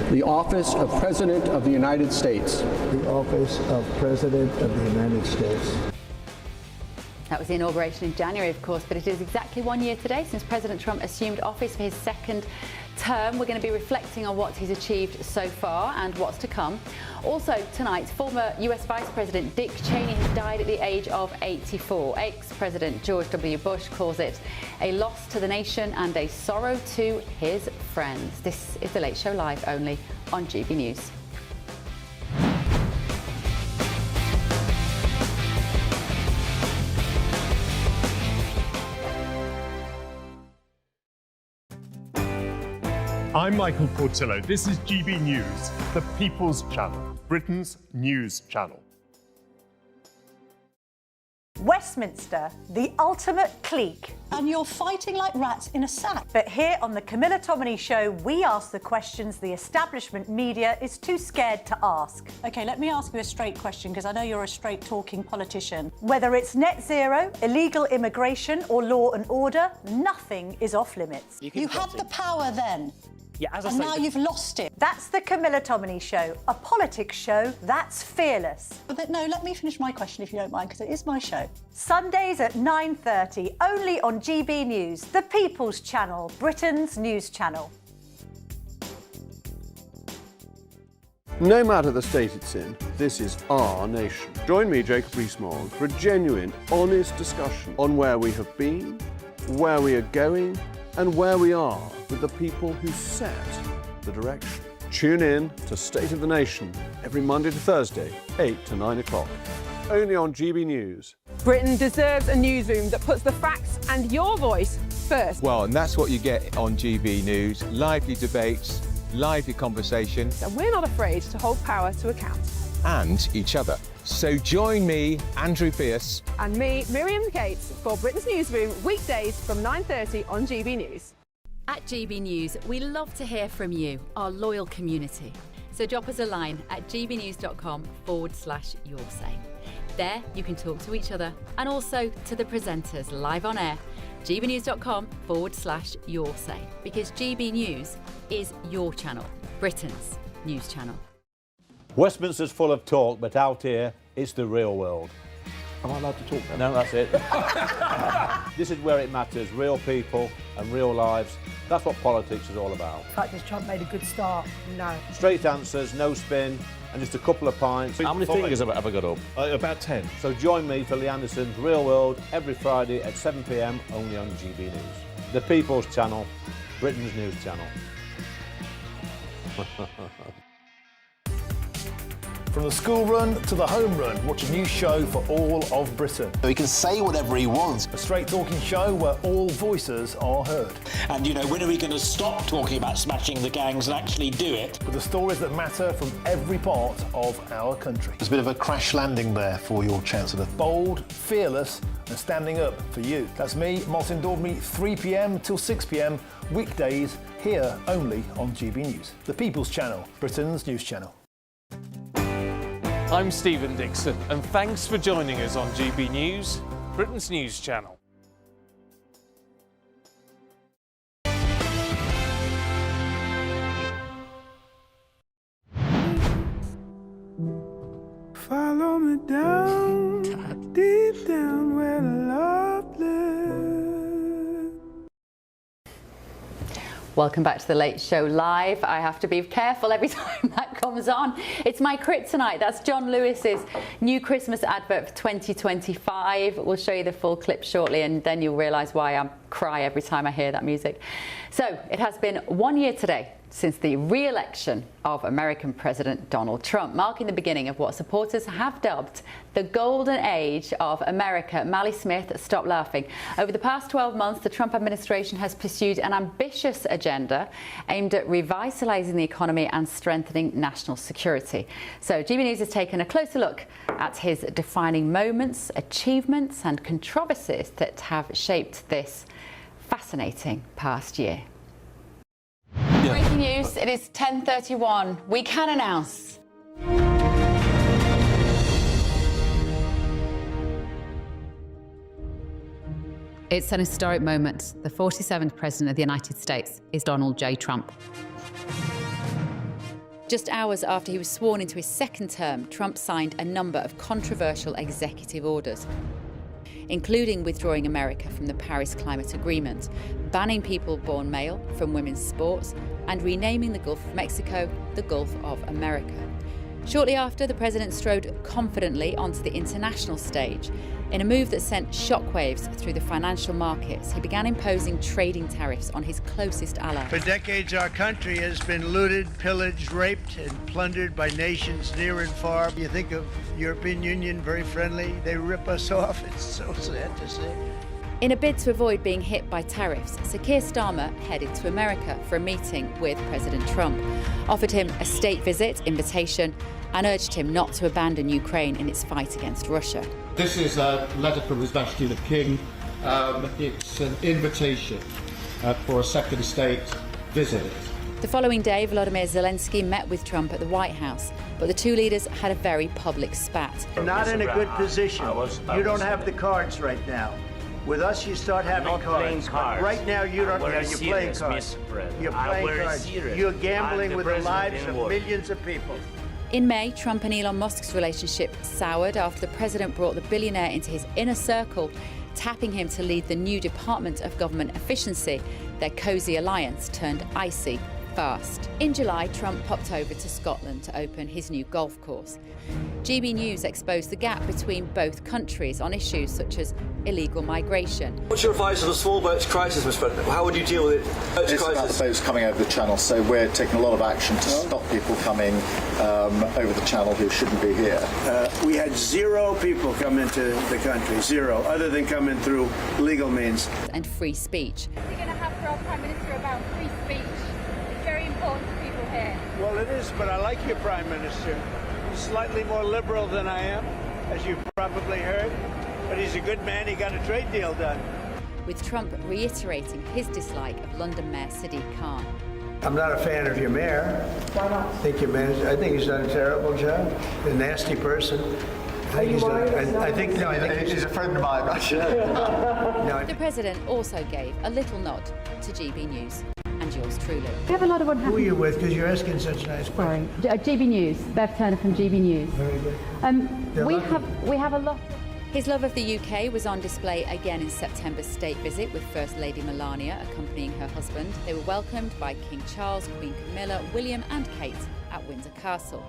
the office of President of the United States. The office of President of the United States. That was the inauguration in January, of course, but it is exactly 1 year today since President Trump assumed office for his second term. We're going to be reflecting on what he's achieved so far and what's to come. Also tonight, former US Vice President Dick Cheney has died at the age of 84. Ex-President George W. Bush calls it a loss to the nation and a sorrow to his friends. This is The Late Show Live, only on GB News. I'm Michael Portillo. This is GB News, the People's Channel, Britain's news channel. Westminster, the ultimate clique. And you're fighting like rats in a sack. But here on the Camilla Tominey Show, we ask the questions the establishment media is too scared to ask. OK, let me ask you a straight question, because I know you're a straight-talking politician. Whether it's net zero, illegal immigration or law and order, nothing is off limits. You had the power then. Yeah, as I And say, now you've lost it. That's the Camilla Tominey Show, a politics show that's fearless. But no, let me finish my question if you don't mind, because it is my show. Sundays at 9:30, only on GB News, the People's Channel, Britain's news channel. No matter the state it's in, this is our nation. Join me, Jacob Rees-Mogg, for a genuine, honest discussion on where we have been, where we are going, and where we are with the people who set the direction. Tune in to State of the Nation every Monday to Thursday, 8 to 9 o'clock. Only on GB News. Britain deserves a newsroom that puts the facts and your voice first. Well, and that's what you get on GB News. Lively debates, lively conversation. And we're not afraid to hold power to account. And each other. So join me, Andrew Pierce. And me, Miriam Gates, for Britain's Newsroom, weekdays from 9:30 on GB News. At GB News, we love to hear from you, our loyal community. So drop us a line at gbnews.com/yoursay. There you can talk to each other and also to the presenters live on air. gbnews.com/yoursay, because GB News is your channel, Britain's news channel. Westminster's full of talk, but out here, it's the real world. Am I allowed to talk No, now? that's it. This is where it matters, real people and real lives. That's what politics is all about. In fact, has Trump made a good start? No. Straight answers, no spin, and just a couple of pints. How many fingers have I got up? About 10. So join me for Lee Anderson's Real World every Friday at 7 p.m. only on GB News. The People's Channel, Britain's news channel. From the school run to the home run, watch a new show for all of Britain. He can say whatever he wants. A straight talking show where all voices are heard. And, you know, when are we going to stop talking about smashing the gangs and actually do it? With the stories that matter from every part of our country. There's a bit of a crash landing there for your Chancellor. Bold, fearless and standing up for you. That's me, Martin Daubney, 3 p.m. till 6 p.m. weekdays here only on GB News. The People's Channel, Britain's news channel. I'm Stephen Dixon, and thanks for joining us on GB News, Britain's news channel. Follow me down, deep down where love lives. Welcome back to The Late Show Live. I have to be careful every time that comes on. It's my kryptonite. That's John Lewis's new Christmas advert for 2025. We'll show you the full clip shortly, and then you'll realise why I cry every time I hear that music. So it has been 1 year today since the re-election of American President Donald Trump, marking the beginning of what supporters have dubbed the golden age of America. Mally Smith, stop laughing. Over the past 12 months, the Trump administration has pursued an ambitious agenda aimed at revitalizing the economy and strengthening national security. So GB News has taken a closer look at his defining moments, achievements and controversies that have shaped this fascinating past year. Breaking news, it is 10:31. We can announce. It's an historic moment. The 47th President of the United States is Donald J. Trump. Just hours after he was sworn into his second term, Trump signed a number of controversial executive orders, including withdrawing America from the Paris Climate Agreement, banning people-born male from women's sports, and renaming the Gulf of Mexico the Gulf of America. Shortly after, the president strode confidently onto the international stage. In a move that sent shockwaves through the financial markets, he began imposing trading tariffs on his closest allies. For decades, our country has been looted, pillaged, raped, and plundered by nations near and far. You think of European Union, very friendly. They rip us off. It's so sad to see. In a bid to avoid being hit by tariffs, Sir Keir Starmer headed to America for a meeting with President Trump, offered him a state visit invitation, and urged him not to abandon Ukraine in its fight against Russia. This is a letter from His Majesty the King. It's an invitation for a second state visit. The following day, Volodymyr Zelensky met with Trump at the White House, but the two leaders had a very public spat. Not in a good position. You don't have the cards right now. With us, you start having cards. But right now, you don't. You're playing cards. You're playing cards. You're gambling with the lives of millions of people. In May, Trump and Elon Musk's relationship soured after the president brought the billionaire into his inner circle, tapping him to lead the new Department of Government Efficiency. Their cosy alliance turned icy fast. In July, Trump popped over to Scotland to open his new golf course. GB News exposed the gap between both countries on issues such as illegal migration. What's your advice on the small boats crisis, Mr. President? How would you deal with it? It's about boats coming over the channel, so we're taking a lot of action to stop people coming over the channel who shouldn't be here. We had 0 people come into the country, 0, other than coming through legal means. And free speech. We're going to have for our Prime Minister about free speech. It's very important for people here. Well, it is, but I like your Prime Minister. He's slightly more liberal than I am, as you've probably heard. But he's a good man. He got a trade deal done. With Trump reiterating his dislike of London Mayor Sadiq Khan. I'm not a fan of your mayor. Why not? I think he's done a terrible job. A nasty person. I think he's a friend of mine. The president also gave a little nod to GB News and yours truly. We have a lot of unhappy. Who are you with? Because you're asking such nice questions. Sorry, GB News. Bev Turner from GB News. Very good. We have a lot. His love of the UK was on display again in September's state visit with First Lady Melania accompanying her husband. They were welcomed by King Charles, Queen Camilla, William and Kate at Windsor Castle.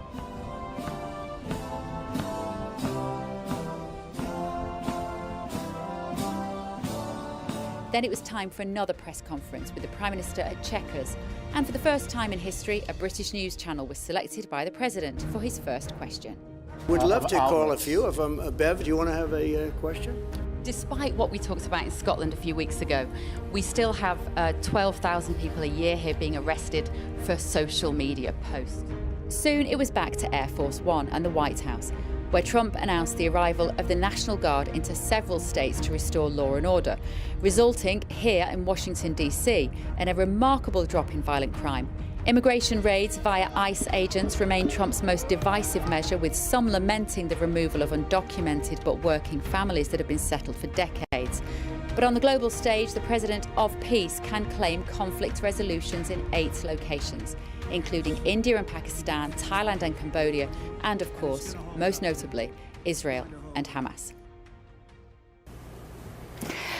Then it was time for another press conference with the Prime Minister at Chequers. And for the first time in history, a British news channel was selected by the President for his first question. Would love to call a few of them. Bev, do you want to have a question? Despite what we talked about in Scotland a few weeks ago, we still have 12,000 people a year here being arrested for social media posts. Soon it was back to Air Force One and the White House, where Trump announced the arrival of the National Guard into several states to restore law and order, resulting here in Washington, D.C., in a remarkable drop in violent crime. Immigration raids via ICE agents remain Trump's most divisive measure, with some lamenting the removal of undocumented but working families that have been settled for decades. But on the global stage, the President of Peace can claim conflict resolutions in 8 locations, including India and Pakistan, Thailand and Cambodia, and of course, most notably, Israel and Hamas.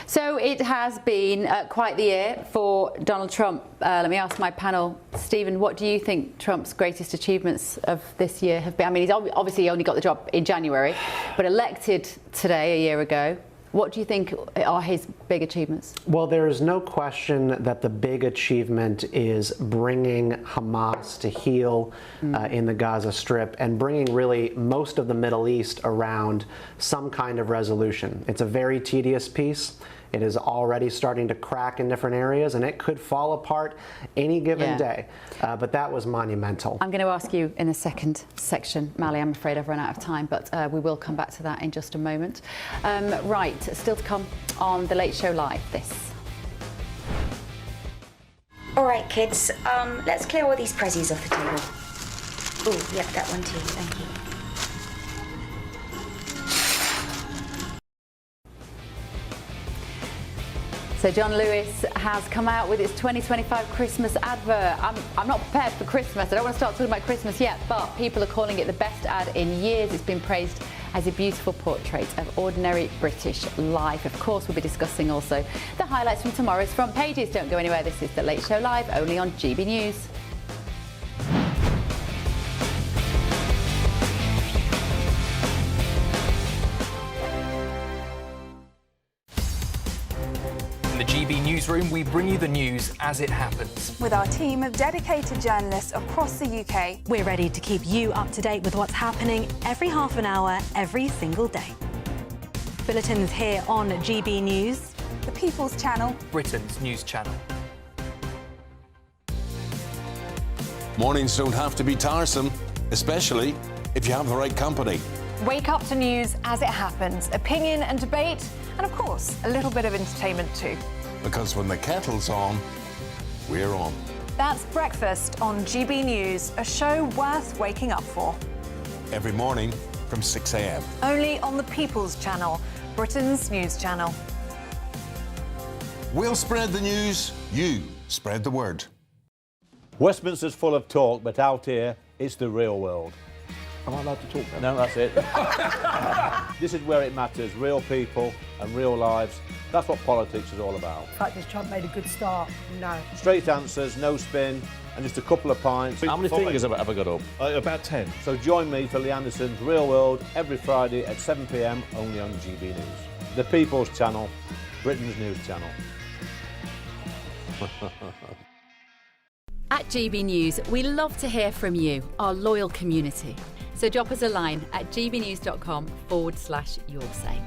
So it has been quite the year for Donald Trump. Let me ask my panel, Stephen, what do you think Trump's greatest achievements of this year have been? I mean, he's obviously only got the job in January, but elected today, a year ago. What do you think are his big achievements? Well, there is no question that the big achievement is bringing Hamas to heel in the Gaza Strip and bringing really most of the Middle East around some kind of resolution. It's a very tedious peace. It is already starting to crack in different areas, and it could fall apart any given day. But that was monumental. I'm going to ask you in the second section, Mally. I'm afraid I've run out of time, but we will come back to that in just a moment. Right, still to come on The Late Show Live, this. All right, kids, let's clear all these prezzies off the table. Oh, yep, that one too, thank you. So John Lewis has come out with his 2025 Christmas advert. I'm not prepared for Christmas. I don't want to start talking about Christmas yet, but people are calling it the best ad in years. It's been praised as a beautiful portrait of ordinary British life. Of course, we'll be discussing also the highlights from tomorrow's front pages. Don't go anywhere. This is The Late Show Live, only on GB News. GB Newsroom, we bring you the news as it happens. With our team of dedicated journalists across the UK, we're ready to keep you up to date with what's happening every half an hour, every single day. Bulletins here on GB News, the People's Channel, Britain's news channel. Mornings don't have to be tiresome, especially if you have the right company. Wake up to news as it happens, opinion and debate, and of course, a little bit of entertainment too. Because when the kettle's on, we're on. That's Breakfast on GB News, a show worth waking up for. Every morning from 6 a.m. Only on the People's Channel, Britain's news channel. We'll spread the news, you spread the word. Westminster's full of talk, but out here, it's the real world. Am I allowed to talk now? No, that's it. This is where it matters, real people and real lives. That's what politics is all about. The fact is Trump made a good start. No. Straight answers, no spin, and just a couple of pints. How many fingers have I got up? About 10. So join me for Lee Anderson's Real World every Friday at 7 p.m, only on GB News. The People's Channel, Britain's news channel. At GB News, we love to hear from you, our loyal community. So drop us a line at gbnews.com/yoursay.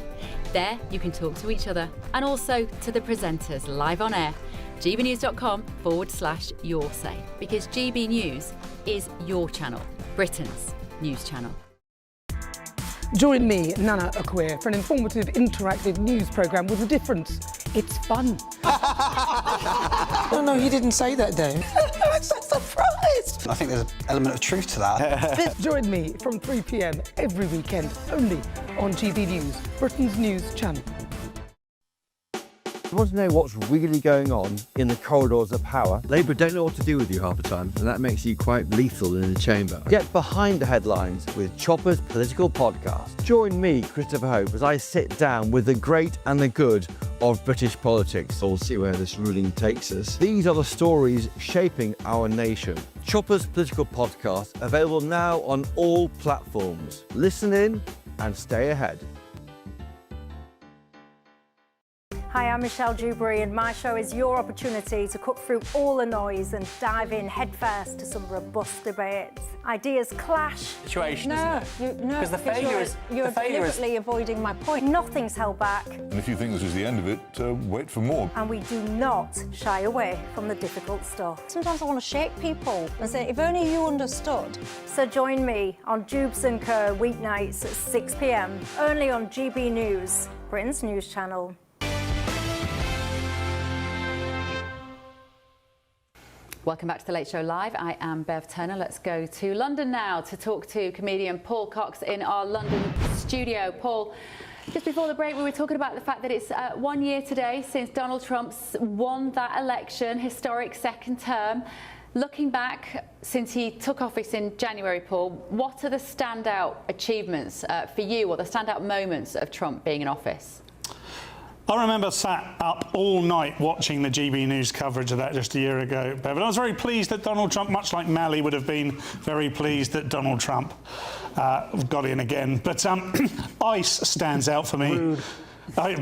There you can talk to each other and also to the presenters live on air. gbnews.com/yoursay, because GB News is your channel, Britain's news channel. Join me, Nana Akweer, for an informative, interactive news programme with a difference. It's fun. No, he didn't say that, Dave. I'm so surprised. I think there's an element of truth to that. Join me from 3 p.m. every weekend, only on GB News, Britain's news channel. You want to know what's really going on in the corridors of power? Labour don't know what to do with you half the time, and that makes you quite lethal in the chamber. Get behind the headlines with Chopper's political podcast. Join me, Christopher Hope, as I sit down with the great and the good of British politics. We'll see where this ruling takes us. These are the stories shaping our nation. Chopper's political podcast, available now on all platforms. Listen in and stay ahead. Hi, I'm Michelle Dewberry, and my show is your opportunity to cut through all the noise and dive in headfirst to some robust debates. Ideas clash. Situation, no, isn't it? No, because the failure is you're deliberately avoiding my point. Nothing's held back. And if you think this is the end of it, wait for more. And we do not shy away from the difficult stuff. Sometimes I want to shake people and say, if only you understood. So join me on Jubes and Co weeknights at 6 p.m, only on GB News, Britain's news channel. Welcome back to The Late Show Live. I am Bev Turner. Let's go to London now to talk to comedian Paul Cox in our London studio. Paul, just before the break, we were talking about the fact that it's 1 year today since Donald Trump's won that election, historic second term. Looking back, since he took office in January, Paul, what are the standout achievements for you, or the standout moments of Trump being in office? I remember sat up all night watching the GB News coverage of that just a year ago, Bev, and I was very pleased that Donald Trump, much like Mally would have been very pleased that Donald Trump got in again. But ICE stands out for me. Rude.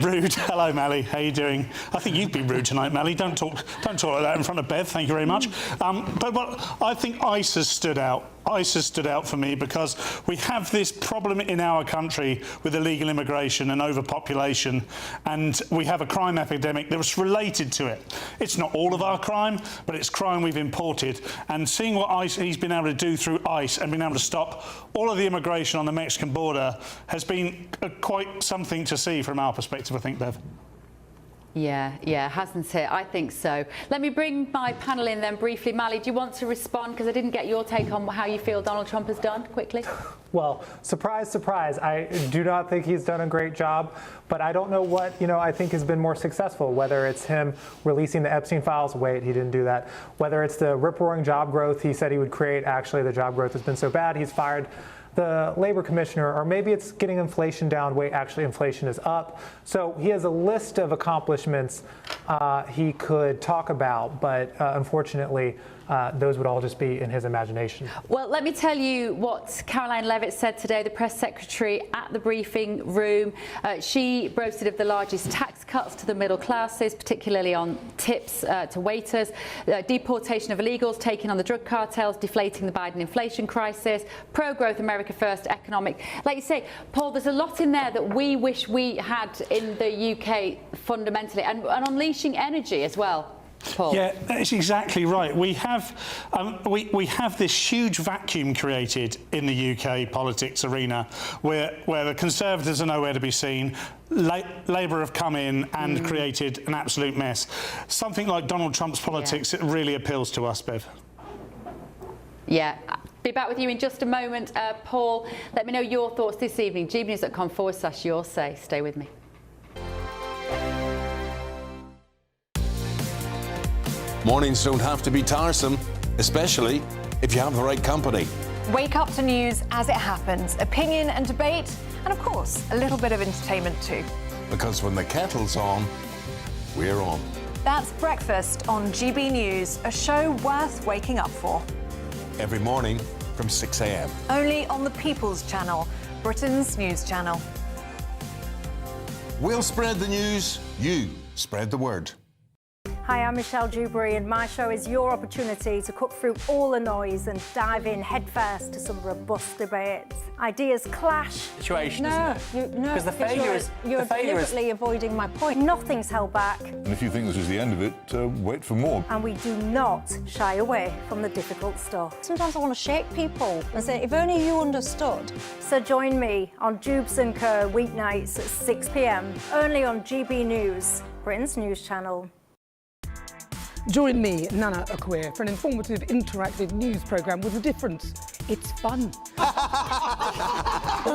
Rude. Hello, Mally. How you doing? I think you've been rude tonight, Mally. Don't talk like that in front of Bev. Thank you very much. But I think ICE has stood out. ICE has stood out for me because we have this problem in our country with illegal immigration and overpopulation, and we have a crime epidemic that was related to it. It's not all of our crime, but it's crime we've imported. And seeing what he's been able to do through ICE and been able to stop all of the immigration on the Mexican border has been quite something to see from our perspective, I think, Bev. Yeah, hasn't it? I think so. Let me bring my panel in then briefly. Mally, do you want to respond? Because I didn't get your take on how you feel Donald Trump has done, quickly. Well, surprise, surprise. I do not think he's done a great job, but I don't know what, I think has been more successful, whether it's him releasing the Epstein files. Wait, he didn't do that. Whether it's the rip-roaring job growth he said he would create. Actually, the job growth has been so bad, he's fired the labor commissioner, or maybe it's getting inflation down. Wait, actually inflation is up. So he has a list of accomplishments he could talk about, but unfortunately, those would all just be in his imagination. Well, let me tell you what Caroline Levitt said today, the press secretary at the briefing room. She boasted of the largest tax cuts to the middle classes, particularly on tips to waiters, deportation of illegals, taking on the drug cartels, deflating the Biden inflation crisis, pro-growth America First economic. Like you say, Paul, there's a lot in there that we wish we had in the UK fundamentally, and unleashing energy as well. Paul. Yeah, that's exactly right. We have we have this huge vacuum created in the UK politics arena where the Conservatives are nowhere to be seen. Labour have come in and created an absolute mess. Something like Donald Trump's politics, it really appeals to us, Bev. Yeah. Be back with you in just a moment. Paul, let me know your thoughts this evening. gbnews.com/yoursay. Stay with me. Mornings don't have to be tiresome, especially if you have the right company. Wake up to news as it happens, opinion and debate, and of course, a little bit of entertainment too. Because when the kettle's on, we're on. That's Breakfast on GB News, a show worth waking up for. Every morning from 6 a.m. Only on the People's Channel, Britain's news channel. We'll spread the news, you spread the word. Hi, I'm Michelle Dewberry, and my show is your opportunity to cut through all the noise and dive in headfirst to some robust debates. Ideas clash. Situation, No, isn't it? no, Because the failure is you're deliberately avoiding my point. Nothing's held back, And if you think this is the end of it, wait for more. and we do not shy away from the difficult stuff. Sometimes I want to shake people and say, if only you understood. So join me on Jubes & Co weeknights at 6 p.m. only on GB News, Britain's news channel. Join me, Nana Akwe, for an informative, interactive news programme with a difference. It's fun.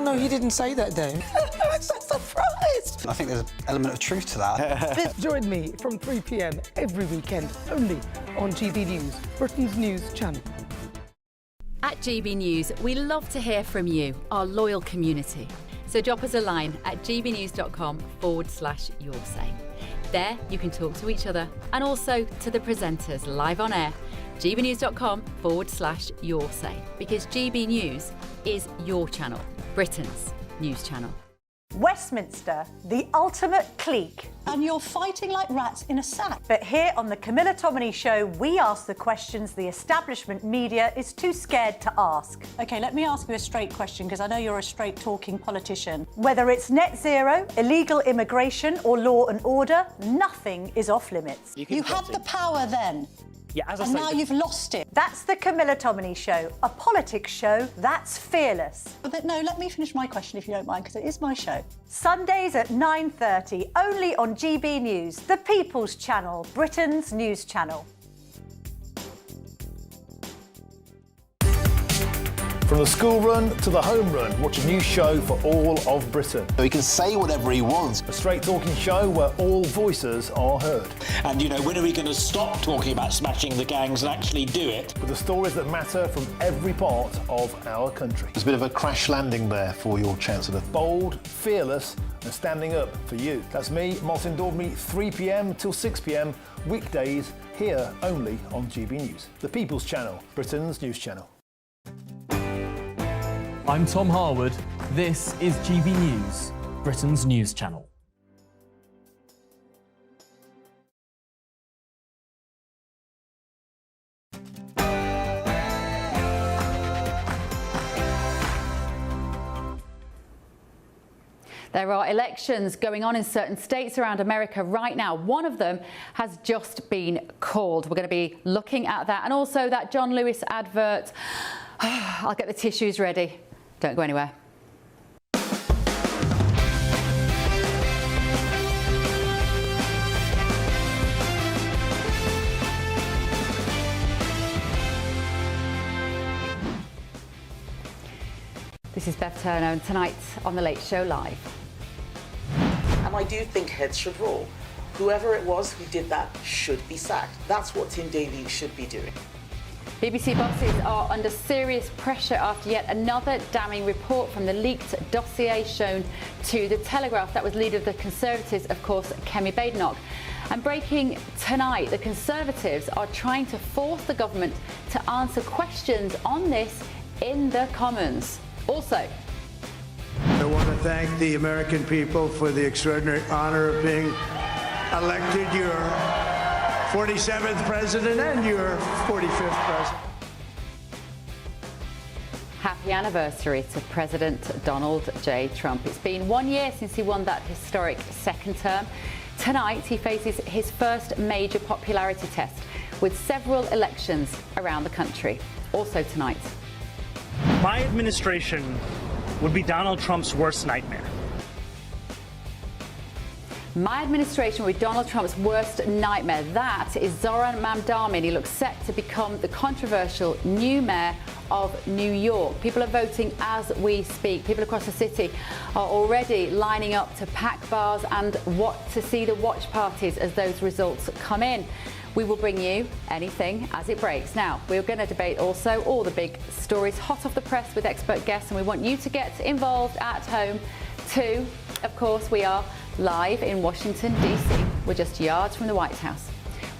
No, he didn't say that, Dave. I'm so surprised. I think there's an element of truth to that. Join me from 3 p.m. every weekend, only on GB News, Britain's news channel. At GB News, we love to hear from you, our loyal community. So drop us a line at gbnews.com/yoursay. There you can talk to each other and also to the presenters live on air. gbnews.com/yoursay, because GB News is your channel, Britain's news channel. Westminster, the ultimate clique. And you're fighting like rats in a sack. But here on the Camilla Tominey Show, we ask the questions the establishment media is too scared to ask. OK, let me ask you a straight question, because I know you're a straight-talking politician. Whether it's net zero, illegal immigration or law and order, nothing is off limits. You had the power then. Yeah, as I And say, now you've lost it. That's the Camilla Tominey Show, a politics show that's fearless. But no, let me finish my question if you don't mind, because it is my show. Sundays at 9:30, only on GB News, the People's Channel, Britain's news channel. From the school run to the home run, watch a new show for all of Britain. So he can say whatever he wants. A straight-talking show where all voices are heard. and when are we going to stop talking about smashing the gangs and actually do it? With the stories that matter from every part of our country. There's a bit of a crash landing there for your Chancellor. Bold, fearless and standing up for you. That's me, Martin Daubney, 3 p.m. till 6 p.m, weekdays, here only on GB News. The People's Channel, Britain's news channel. I'm Tom Harwood. This is GB News, Britain's news channel. There are elections going on in certain states around America right now. One of them has just been called. We're going to be looking at that, and also that John Lewis advert. I'll get the tissues ready. Don't go anywhere. This is Bev Turner, and tonight on The Late Show Live. And I do think heads should roll. Whoever it was who did that should be sacked. That's what Tim Daly should be doing. BBC bosses are under serious pressure after yet another damning report from the leaked dossier shown to The Telegraph. That was leader of the Conservatives, of course, Kemi Badenoch. And breaking tonight, the Conservatives are trying to force the government to answer questions on this in the Commons. Also, I want to thank the American people for the extraordinary honor of being elected your 47th president and your 45th president. happy anniversary to President Donald J. Trump. It's been 1 year since he won that historic second term. Tonight, he faces his first major popularity test with several elections around the country. Also tonight. My administration would be Donald Trump's worst nightmare. My administration with Donald Trump's worst nightmare. That is Zoran Mamdani, and he looks set to become the controversial new mayor of New York. People are voting as we speak. People across the city are already lining up to pack bars and to see the watch parties as those results come in. We will bring you anything as it breaks. Now, we're going to debate also all the big stories hot off the press with expert guests, and we want you to get involved at home too. Of course, we are live in Washington, D.C. We're just yards from the White House,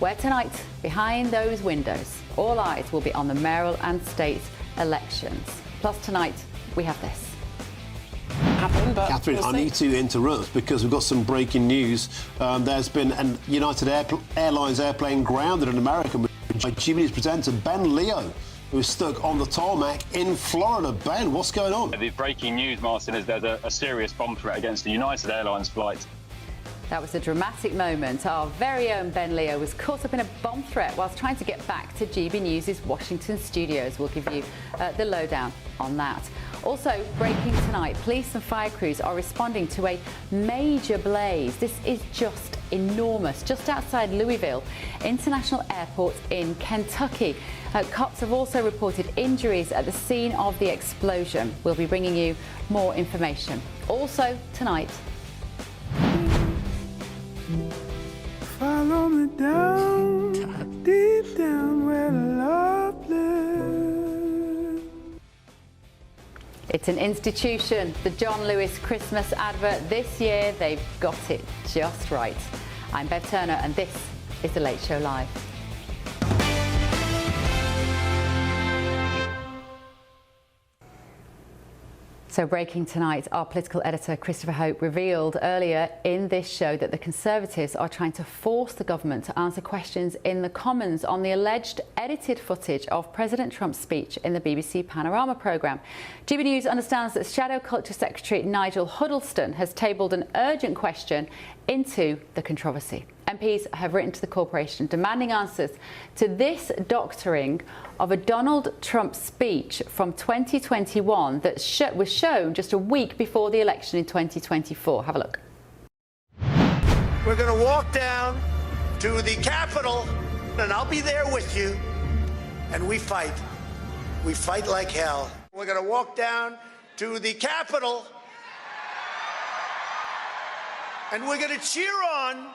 where tonight, behind those windows, all eyes will be on the mayoral and state elections. Plus tonight, we have this. Catherine, I need to interrupt because we've got some breaking news. There's been an United Airlines airplane grounded in America by GB News presenter Ben Leo, who is stuck on the tarmac in Florida. Ben, what's going on? The breaking news, Martin, is there's a serious bomb threat against the United Airlines flight. That was a dramatic moment. Our very own Ben Leo was caught up in a bomb threat whilst trying to get back to GB News' Washington studios. We'll give you the lowdown on that. Also, breaking tonight, police and fire crews are responding to a major blaze. This is just enormous, just outside Louisville International Airport in Kentucky. Cops have also reported injuries at the scene of the explosion. We'll be bringing you more information. Also tonight, follow me down, deep down where love lives. it's an institution. The John Lewis Christmas advert this year, they've got it just right. I'm Bev Turner and this is The Late Show Live. So breaking tonight, our political editor Christopher Hope revealed earlier in this show that the Conservatives are trying to force the government to answer questions in the Commons on the alleged edited footage of President Trump's speech in the BBC Panorama programme. GB News understands that Shadow Culture Secretary Nigel Huddleston has tabled an urgent question into the controversy. MPs have written to the corporation demanding answers to this doctoring of a Donald Trump speech from 2021 that was shown just a week before the election in 2024. Have a look. We're going to walk down to the Capitol, and I'll be there with you, and we fight. We fight like hell. We're going to walk down to the Capitol, and we're going to cheer on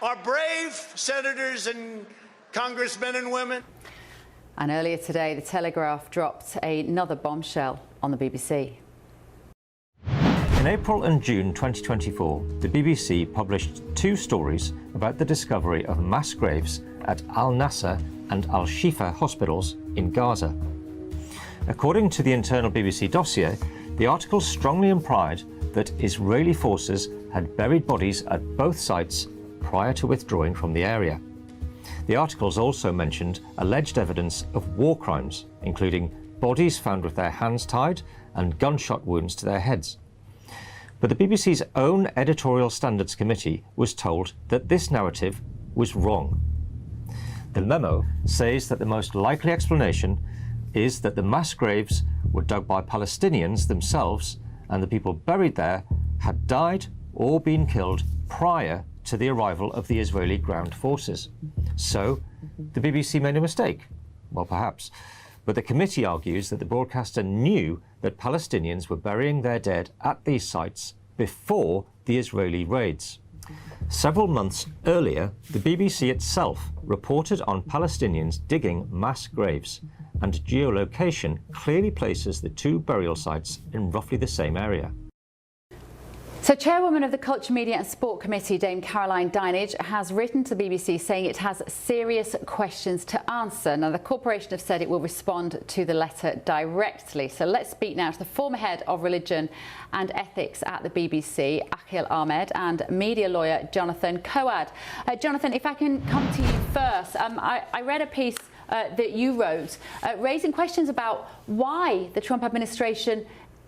our brave senators and congressmen and women. And earlier today, The Telegraph dropped another bombshell on the BBC. In April and June 2024, the BBC published two stories about the discovery of mass graves at Al Nasser and Al Shifa hospitals in Gaza. According to the internal BBC dossier, the articles strongly implied that Israeli forces had buried bodies at both sites prior to withdrawing from the area. The articles also mentioned alleged evidence of war crimes, including bodies found with their hands tied and gunshot wounds to their heads. But the BBC's own editorial standards committee was told that this narrative was wrong. The memo says that the most likely explanation is that the mass graves were dug by Palestinians themselves and the people buried there had died or been killed prior to the arrival of the Israeli ground forces. So, the BBC made a mistake. Well, perhaps. But the committee argues that the broadcaster knew that Palestinians were burying their dead at these sites before the Israeli raids. Several months earlier, the BBC itself reported on Palestinians digging mass graves, and geolocation clearly places the two burial sites in roughly the same area. So Chairwoman of the Culture, Media and Sport Committee, Dame Caroline Dinenage, has written to the BBC saying it has serious questions to answer. Now, the corporation have said it will respond to the letter directly. So let's speak now to the former head of religion and ethics at the BBC, Akhil Ahmed, and media lawyer Jonathan Coad. Jonathan, if I can come to you first, I read a piece that you wrote raising questions about why the Trump administration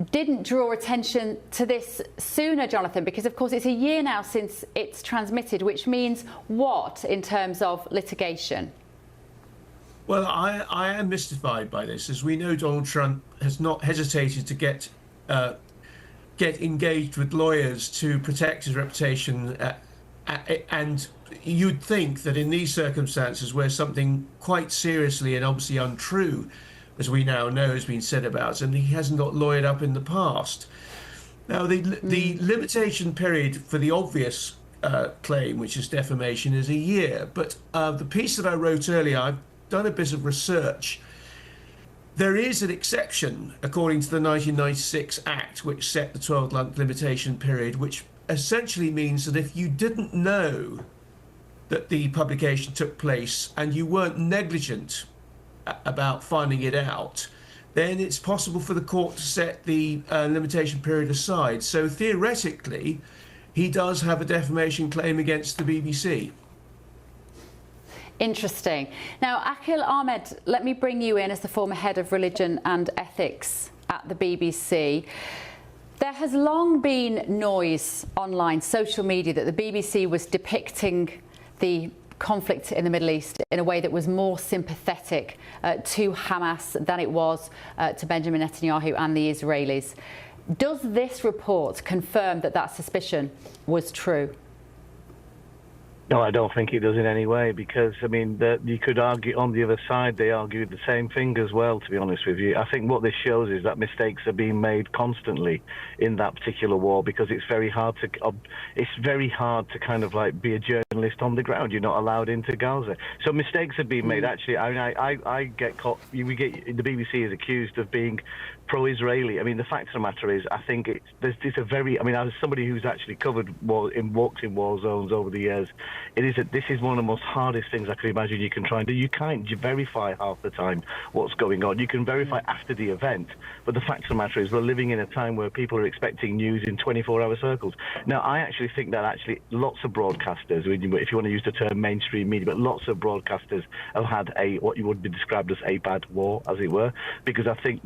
didn't draw attention to this sooner, Jonathan, because of course it's a year now since it's transmitted, which means what in terms of litigation? Well, I am mystified by this. As we know, Donald Trump has not hesitated to get engaged with lawyers to protect his reputation, and you'd think that in these circumstances where something quite seriously and obviously untrue, as we now know, has been said about, and he hasn't got lawyered up in the past. Now, the limitation period for the obvious claim, which is defamation, is a year. But the piece that I wrote earlier, I've done a bit of research. There is an exception, according to the 1996 Act, which set the 12-month limitation period, which essentially means that if you didn't know that the publication took place and you weren't negligent about finding it out, then it's possible for the court to set the limitation period aside. So theoretically, he does have a defamation claim against the BBC. Interesting. Now, Akhil Ahmed, let me bring you in as the former head of religion and ethics at the BBC. There has long been noise online, social media, that the BBC was depicting the conflict in the Middle East in a way that was more sympathetic to Hamas than it was to Benjamin Netanyahu and the Israelis. Does this report confirm that that suspicion was true? No, I don't think it does in any way, because, I mean, you could argue on the other side, they argued the same thing as well, to be honest with you. I think what this shows is that mistakes are being made constantly in that particular war, because it's very hard to kind of like be a journalist on the ground. You're not allowed into Gaza. So mistakes have been made. Actually, I get caught, the BBC is accused of being pro-Israeli. I mean, the fact of the matter is, I think it's a very, I mean, as somebody who's actually walked in war zones over the years, this is one of the most hardest things I can imagine you can try and do. You can't verify half the time what's going on. You can verify after the event, but the fact of the matter is we're living in a time where people are expecting news in 24-hour circles. Now, I actually think that lots of broadcasters, if you want to use the term mainstream media, but lots of broadcasters have had what you would be described as a bad war, as it were, because I think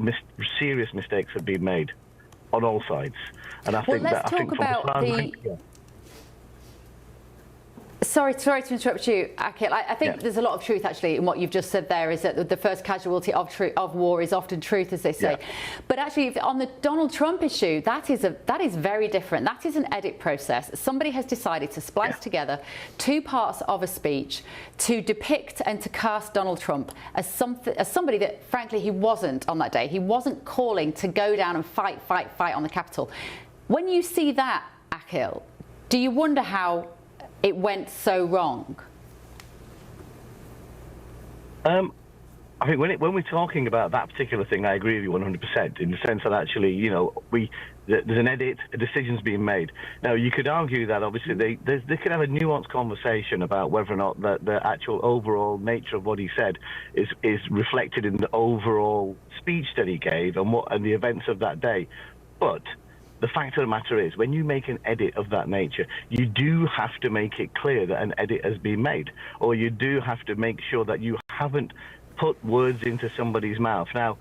serious mistakes have been made on all sides. And I think let's talk about Sorry to interrupt you, Akhil. I think there's a lot of truth, actually, in what you've just said there, is that the first casualty of war is often truth, as they say. Yeah. But actually, on the Donald Trump issue, that is very different. That is an edit process. Somebody has decided to splice together two parts of a speech to depict and to cast Donald Trump as somebody that, frankly, he wasn't on that day. He wasn't calling to go down and fight on the Capitol. When you see that, Akhil, do you wonder how it went so wrong? I think when we're talking about that particular thing, I agree with you 100%, in the sense that actually, you know, there's an edit, a decision's being made. Now, you could argue that obviously they could have a nuanced conversation about whether or not the actual overall nature of what he said is reflected in the overall speech that he gave and the events of that day. But the fact of the matter is, when you make an edit of that nature, you do have to make it clear that an edit has been made, or you do have to make sure that you haven't put words into somebody's mouth. Now,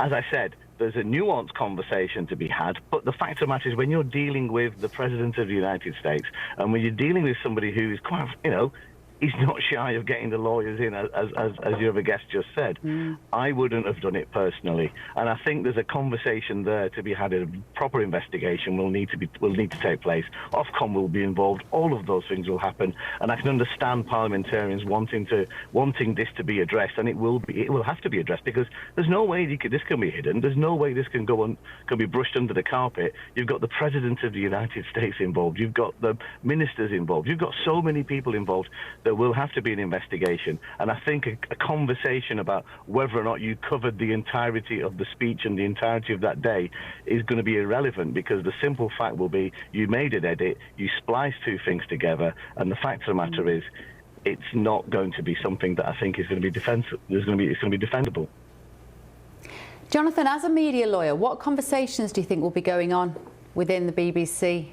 as I said, there's a nuanced conversation to be had, but the fact of the matter is, when you're dealing with the President of the United States, and when you're dealing with somebody who's quite, you know, he's not shy of getting the lawyers in, as your other guest just said. I wouldn't have done it personally, and I think there's a conversation there to be had. A proper investigation will need to take place. Ofcom will be involved. All of those things will happen, and I can understand parliamentarians wanting this to be addressed, and it will have to be addressed, because there's no way this can be hidden. There's no way this can be brushed under the carpet. You've got the President of the United States involved. You've got the ministers involved. You've got so many people involved. There will have to be an investigation, and I think a conversation about whether or not you covered the entirety of the speech and the entirety of that day is going to be irrelevant, because the simple fact will be you made an edit, you spliced two things together, and the fact of the matter is it's not going to be something that I think is going to be it's going to be defendable. Jonathan, as a media lawyer, what conversations do you think will be going on within the BBC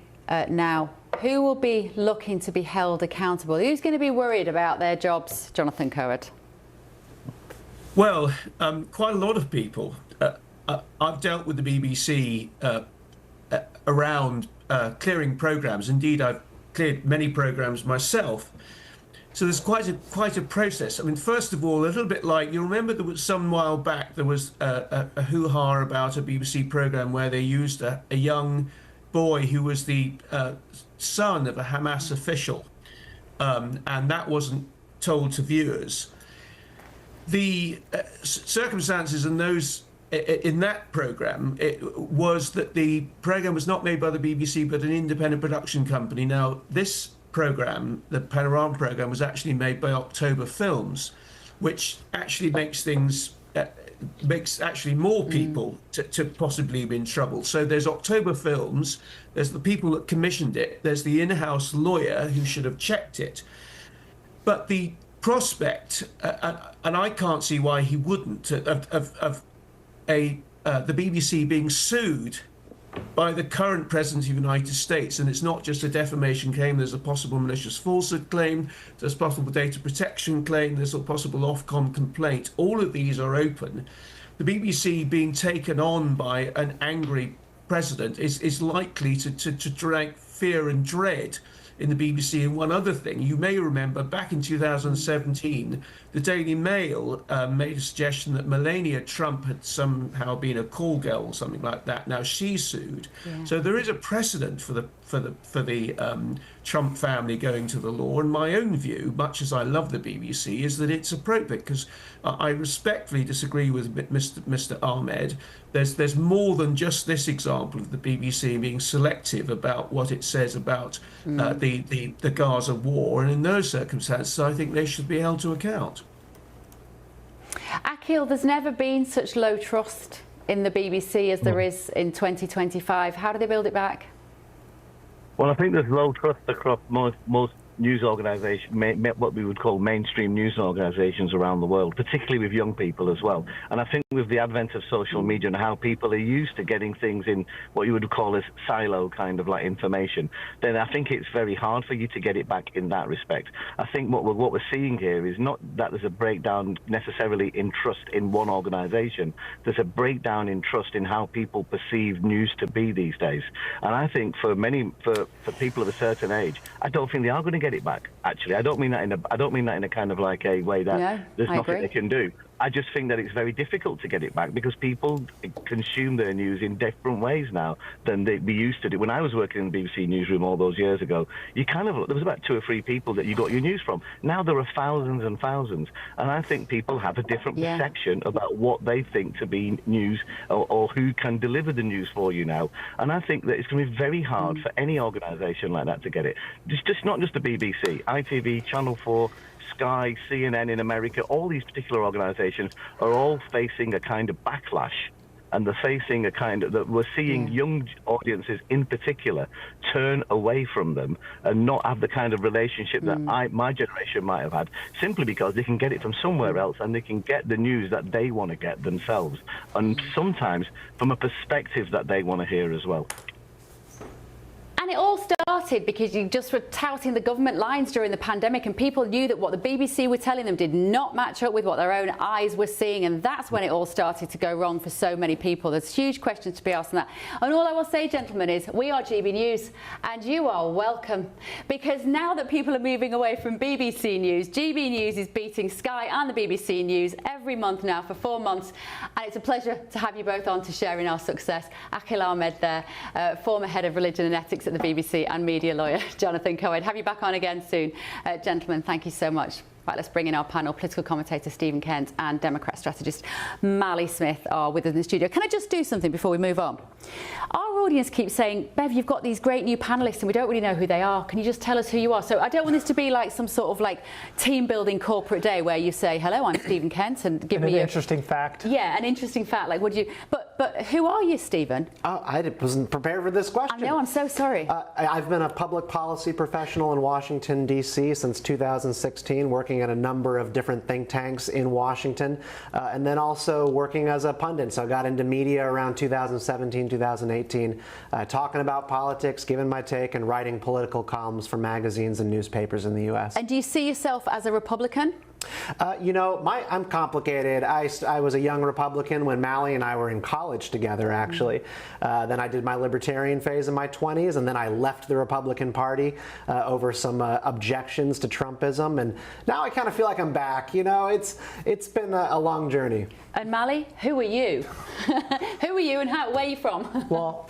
now? Who will be looking to be held accountable? Who's going to be worried about their jobs, Jonathan Coed? Well, quite a lot of people. I've dealt with the BBC around clearing programmes. Indeed, I've cleared many programmes myself. So there's quite a process. I mean, first of all, a little bit like, you remember there was some while back, there was a hoo-ha about a BBC programme where they used a young boy who was the son of a Hamas official, and that wasn't told to viewers. The circumstances in that programme, was that the programme was not made by the BBC but an independent production company. Now, this programme, the Panorama programme, was actually made by October Films, which actually makes things makes actually more people to possibly be in trouble. So there's October Films, there's the people that commissioned it, there's the in-house lawyer who should have checked it. But the prospect, and I can't see why he wouldn't, of the BBC being sued by the current President of the United States, and it's not just a defamation claim, there's a possible malicious falsehood claim, there's a possible data protection claim, there's a possible Ofcom complaint. All of these are open. The BBC being taken on by an angry president is likely to drag fear and dread in the BBC. And one other thing, you may remember back in 2017, the Daily Mail made a suggestion that Melania Trump had somehow been a call girl or something like that. Now she's sued. Yeah. So there is a precedent for the Trump family going to the law. And my own view, much as I love the BBC, is that it's appropriate, because I respectfully disagree with Mr. Ahmed. There's more than just this example of the BBC being selective about what it says about the Gaza war, and in those circumstances I think they should be held to account. Akhil, there's never been such low trust in the BBC as there is in 2025. How do they build it back? Well, I think there's low trust across most news organisations, what we would call mainstream news organisations around the world, particularly with young people as well. And I think with the advent of social media and how people are used to getting things in what you would call as silo kind of like information, then I think it's very hard for you to get it back in that respect. I think what we're seeing here is not that there's a breakdown necessarily in trust in one organisation. There's a breakdown in trust in how people perceive news to be these days. And I think for people of a certain age, I don't think they are going to get it back. Actually, I don't mean that in a kind of like a way that there's nothing they can do. I just think that it's very difficult to get it back because people consume their news in different ways now than we used to do. When I was working in the BBC newsroom all those years ago, there was about 2 or 3 people that you got your news from. Now there are thousands and thousands, and I think people have a different perception about what they think to be news or who can deliver the news for you now. And I think that it's going to be very hard for any organisation like that to get it. It's just not just the BBC, ITV, Channel 4, Sky, CNN in America, all these particular organisations are all facing a kind of backlash, and they're facing a kind of, that we're seeing young audiences in particular turn away from them and not have the kind of relationship that my generation might have had, simply because they can get it from somewhere else and they can get the news that they want to get themselves, and sometimes from a perspective that they want to hear as well. And it all started because you just were touting the government lines during the pandemic, and people knew that what the BBC were telling them did not match up with what their own eyes were seeing, and that's when it all started to go wrong for so many people. There's huge questions to be asked on that. And all I will say, gentlemen, is we are GB News, and you are welcome, because now that people are moving away from BBC News, GB News is beating Sky and the BBC News every month now for 4 months, and it's a pleasure to have you both on to share in our success. Akhil Ahmed there, former head of religion and ethics at the BBC, and media lawyer Jonathan Cohen. Have you back on again soon. Gentlemen, thank you so much. Right, let's bring in our panel. Political commentator Stephen Kent and Democrat strategist Mally Smith are with us in the studio. Can I just do something before we move on? Our audience keeps saying, Bev, you've got these great new panellists and we don't really know who they are. Can you just tell us who you are? So I don't want this to be like some sort of like team building corporate day where you say, hello, I'm Stephen Kent, and give me an interesting fact. Yeah, an interesting fact. Like, would you? But who are you, Stephen? I wasn't prepared for this question. I know, I'm so sorry. I've been a public policy professional in Washington, D.C. since 2016, working at a number of different think tanks in Washington, and then also working as a pundit. So I got into media around 2017, 2018, talking about politics, giving my take, and writing political columns for magazines and newspapers in the U.S. And do you see yourself as a Republican? You know, I'm complicated. I was a young Republican when Mally and I were in college together, actually. Then I did my libertarian phase in my 20s, and then I left the Republican Party over some objections to Trumpism, and now I kind of feel like I'm back. You know, it's been a long journey. And Mally, who are you? Who are you, and where are you from? Well,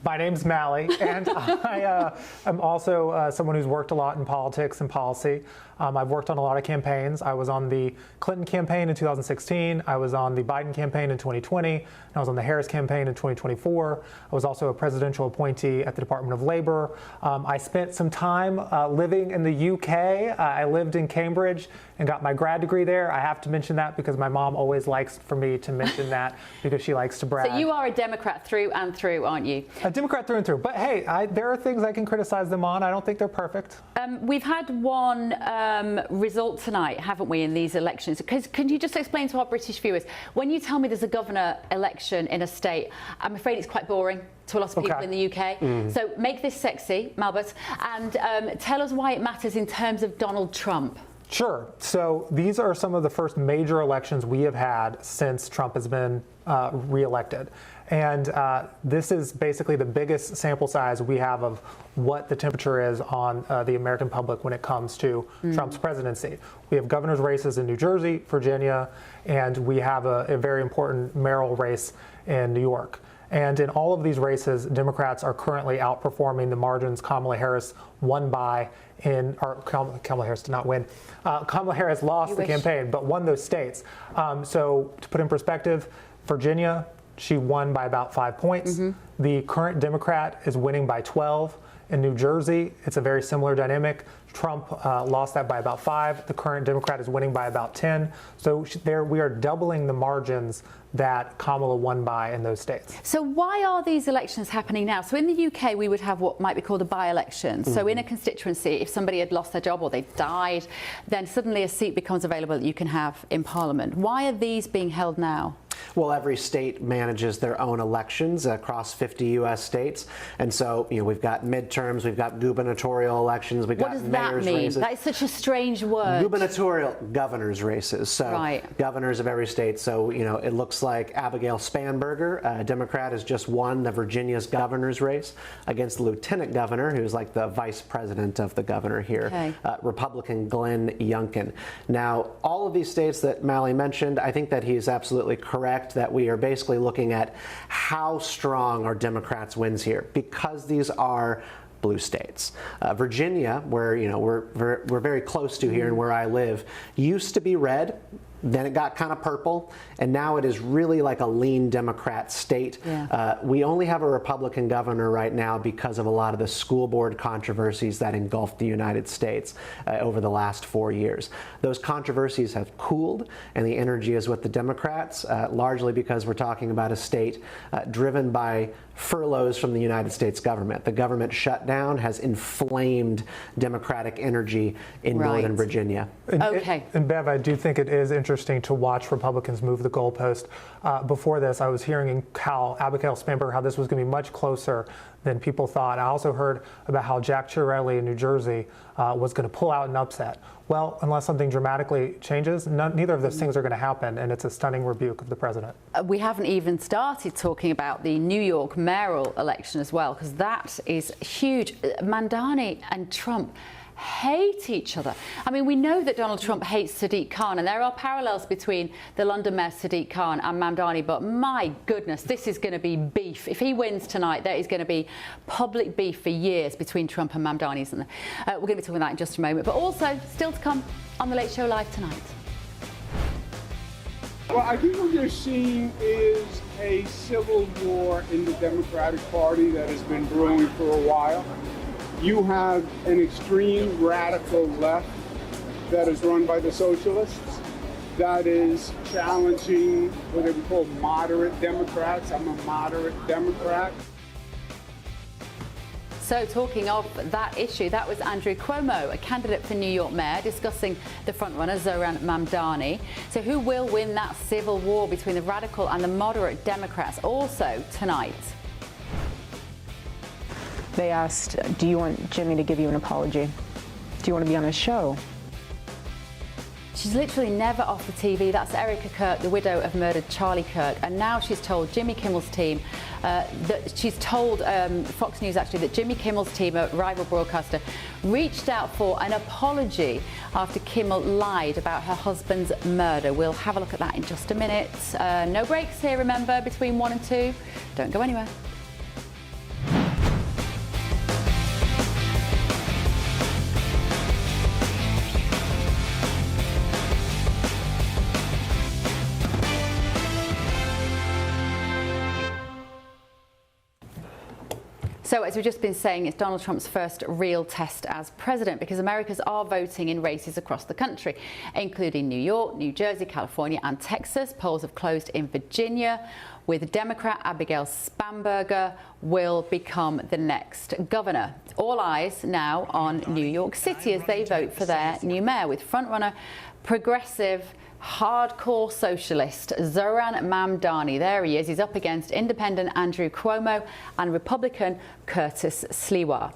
My name's Mally, and I am also someone who's worked a lot in politics and policy. I've worked on a lot of campaigns. I was on the Clinton campaign in 2016. I was on the Biden campaign in 2020. And I was on the Harris campaign in 2024. I was also a presidential appointee at the Department of Labor. I spent some time living in the UK. I lived in Cambridge and got my grad degree there. I have to mention that because my mom always likes for me to mention that because she likes to brag. So you are a Democrat through and through, aren't you? A Democrat through and through. But hey, there are things I can criticize them on. I don't think they're perfect. We've had one result tonight, haven't we, in these elections? Can you just explain to our British viewers, when you tell me there's a governor election in a state, I'm afraid it's quite boring to a lot of people in the UK. So make this sexy, Malbert, and tell us why it matters in terms of Donald Trump. Sure. So these are some of the first major elections we have had since Trump has been reelected. And this is basically the biggest sample size we have of what the temperature is on the American public when it comes to Trump's presidency. We have governor's races in New Jersey, Virginia, and we have a very important mayoral race in New York. And in all of these races, Democrats are currently outperforming the margins Kamala Harris won by Kamala Harris did not win. Kamala Harris lost the campaign, but won those states. So to put in perspective, Virginia, she won by about 5 points. The current Democrat is winning by 12. In New Jersey, it's a very similar dynamic. Trump lost that by about 5. The current Democrat is winning by about 10. So there we are doubling the margins that Kamala won by in those states. So why are these elections happening now? So in the UK, we would have what might be called a by-election. So in a constituency, if somebody had lost their job or they died, then suddenly a seat becomes available that you can have in Parliament. Why are these being held now? Well, every state manages their own elections across 50 U.S. states. And so, we've got midterms, we've got gubernatorial elections, we've got mayor's races. That is such a strange word. Gubernatorial governor's races. So governors of every state. So, it looks like Abigail Spanberger, a Democrat, has just won the Virginia's governor's race against the lieutenant governor, who's like the vice president of the governor here, Republican Glenn Youngkin. Now, all of these states that Mally mentioned, I think that he's absolutely correct that we are basically looking at how strong are Democrats' wins here, because these are blue states. Virginia, where we're very close to here and where I live, used to be red. Then it got kind of purple, and now it is really like a lean Democrat state. We only have a Republican governor right now because of a lot of the school board controversies that engulfed the United States over the last 4 years. Those controversies have cooled, and the energy is with the Democrats, largely because we're talking about a state driven by furloughs from the United States government. The government shutdown has inflamed Democratic energy in Northern Virginia. And Bev, I do think it is interesting to watch Republicans move the goalpost. Before this, I was hearing how Abigail Spanberger, how this was going to be much closer than people thought. I also heard about how Jack Chiarelli in New Jersey was going to pull out an upset. Well, unless something dramatically changes, neither of those things are going to happen, and it's a stunning rebuke of the president. We haven't even started talking about the New York mayoral election as well, because that is huge. Mandani and Trump hate each other. I mean, we know that Donald Trump hates Sadiq Khan, and there are parallels between the London Mayor Sadiq Khan and Mamdani, but my goodness, this is going to be beef. If he wins tonight, there is going to be public beef for years between Trump and Mamdani, isn't there? We're going to be talking about that in just a moment, but also still to come on The Late Show Live tonight. Well, I think what you're seeing is a civil war in the Democratic Party that has been brewing for a while. You have an extreme radical left that is run by the Socialists that is challenging what they would call moderate Democrats. I'm a moderate Democrat. So talking of that issue, that was Andrew Cuomo, a candidate for New York mayor, discussing the frontrunner, Zohran Mamdani. So who will win that civil war between the radical and the moderate Democrats? Also tonight. They asked, do you want Jimmy to give you an apology? Do you want to be on his show? She's literally never off the TV. That's Erica Kirk, the widow of murdered Charlie Kirk. And now she's told Jimmy Kimmel's team that she's told Fox News actually that Jimmy Kimmel's team, a rival broadcaster, reached out for an apology after Kimmel lied about her husband's murder. We'll have a look at that in just a minute. No breaks here, remember, between 1 and 2. Don't go anywhere. So, as we've just been saying, it's Donald Trump's first real test as president, because Americans are voting in races across the country, including New York, New Jersey, California and Texas. Polls have closed in Virginia, with Democrat Abigail Spanberger will become the next governor. All eyes now on New York City as they vote for their new mayor, with frontrunner progressive hardcore socialist Zoran Mamdani. There he is. He's up against independent Andrew Cuomo and Republican Curtis Sliwa.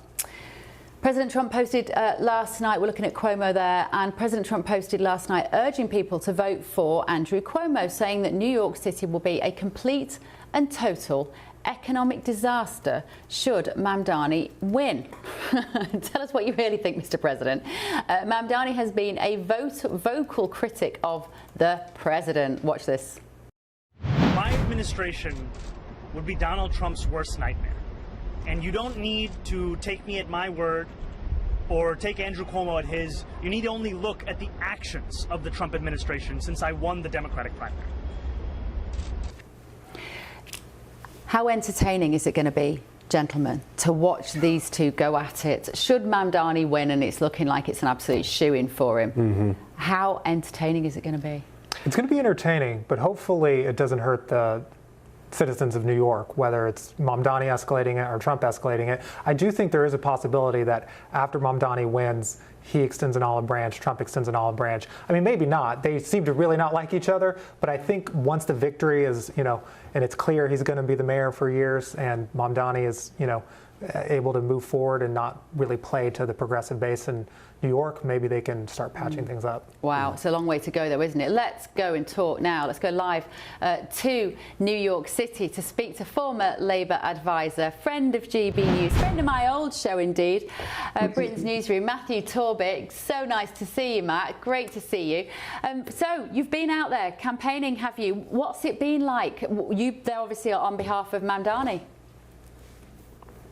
President Trump posted last night, we're looking at Cuomo there, and President Trump posted last night urging people to vote for Andrew Cuomo, saying that New York City will be a complete and total economic disaster should Mamdani win. Tell us what you really think, Mr. President. Mamdani has been a vocal critic of the president. Watch this. My administration would be Donald Trump's worst nightmare. And you don't need to take me at my word or take Andrew Cuomo at his. You need to only look at the actions of the Trump administration since I won the Democratic primary. How entertaining is it going to be, gentlemen, to watch these two go at it? Should Mamdani win, and it's looking like it's an absolute shoo-in for him, how entertaining is it going to be? It's going to be entertaining, but hopefully it doesn't hurt the citizens of New York, whether it's Mamdani escalating it or Trump escalating it. I do think there is a possibility that after Mamdani wins, he extends an olive branch, Trump extends an olive branch. I mean, maybe not. They seem to really not like each other, but I think once the victory is, and it's clear he's going to be the mayor for years, and Mamdani is, able to move forward and not really play to the progressive base in New York, maybe they can start patching things up. Wow, it's a long way to go though, isn't it? Let's go and talk now. Let's go live to New York City to speak to former Labour advisor, friend of GB News, friend of my old show indeed, Britain's Newsroom, Matthew Torbick. So nice to see you, Matt. Great to see you. So you've been out there campaigning, have you? What's it been like? You there obviously are on behalf of Mamdani.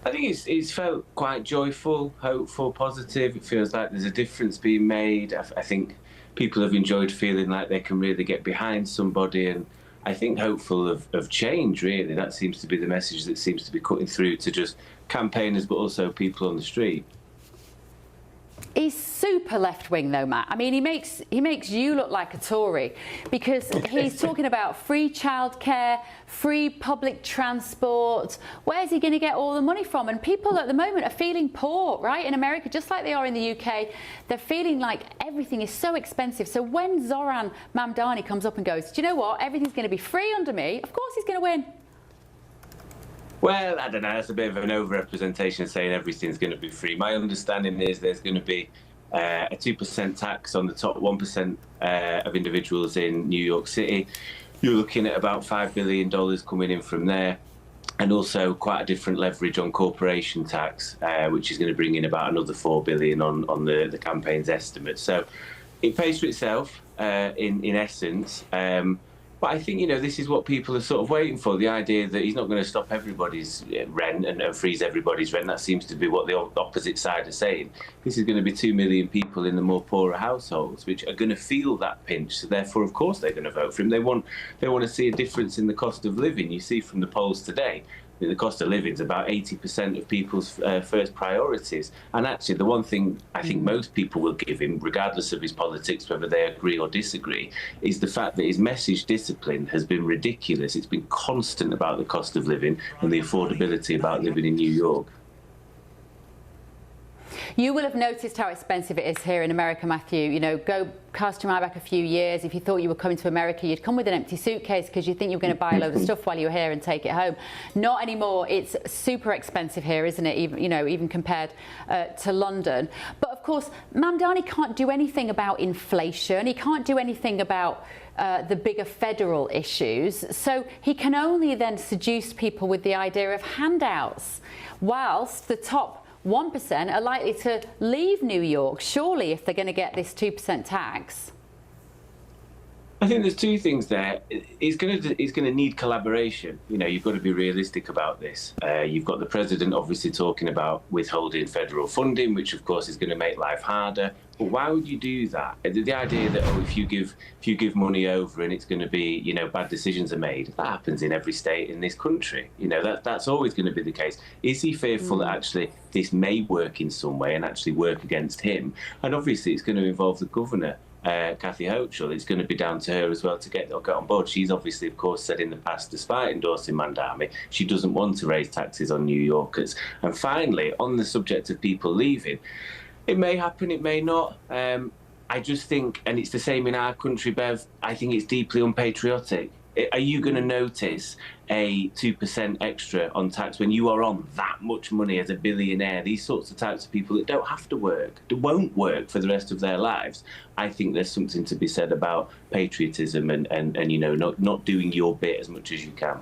I think it's felt quite joyful, hopeful, positive. It feels like there's a difference being made. I think people have enjoyed feeling like they can really get behind somebody, and I think hopeful of change, really. That seems to be the message that seems to be cutting through to just campaigners, but also people on the street. He's super left-wing though, Matt. I mean, he makes you look like a Tory, because he's talking about free childcare, free public transport. Where's he going to get all the money from? And people at the moment are feeling poor, right? In America, just like they are in the UK, they're feeling like everything is so expensive. So when Zoran Mamdani comes up and goes, do you know what? Everything's going to be free under me. Of course he's going to win. Well, I don't know. That's a bit of an over-representation saying everything's going to be free. My understanding is there's going to be a 2% tax on the top 1% of individuals in New York City. You're looking at about $5 billion coming in from there, and also quite a different leverage on corporation tax, which is going to bring in about another $4 billion on the campaign's estimate. So it pays for itself in essence. But I think, this is what people are sort of waiting for, the idea that he's not going to stop everybody's rent and freeze everybody's rent. That seems to be what the opposite side is saying. This is going to be 2 million people in the more poorer households, which are going to feel that pinch. So therefore, of course, they're going to vote for him. They want to see a difference in the cost of living. You see from the polls today, the cost of living is about 80% of people's first priorities. And actually, the one thing I think most people will give him, regardless of his politics, whether they agree or disagree, is the fact that his message discipline has been ridiculous. It's been constant about the cost of living and the affordability about living in New York. You will have noticed how expensive it is here in America, Matthew. Go cast your mind back a few years. If you thought you were coming to America, you'd come with an empty suitcase because you think you were going to buy a load of stuff while you were here and take it home. Not anymore. It's super expensive here, isn't it? Even compared to London. But of course, Mamdani can't do anything about inflation. He can't do anything about the bigger federal issues. So he can only then seduce people with the idea of handouts, whilst the top 1% are likely to leave New York, surely, if they're going to get this 2% tax. I think there's two things there. It's going to need collaboration. You know, you've got to be realistic about this. You've got the president obviously talking about withholding federal funding, which of course is going to make life harder. But why would you do that? The idea that if you give money over and it's going to be, you know, bad decisions are made. That happens in every state in this country. You know, that's always going to be the case. Is he fearful that actually this may work in some way and actually work against him? And obviously it's going to involve the governor. Kathy Hochul, it's going to be down to her as well to get on board. She's obviously, of course, said in the past, despite endorsing Mandami, she doesn't want to raise taxes on New Yorkers. And finally, on the subject of people leaving, it may happen, it may not. I just think, and it's the same in our country, Bev, I think it's deeply unpatriotic. Are you going to notice a 2% extra on tax when you are on that much money as a billionaire? These sorts of types of people that don't have to work, that won't work for the rest of their lives. I think there's something to be said about patriotism and you know, not doing your bit as much as you can.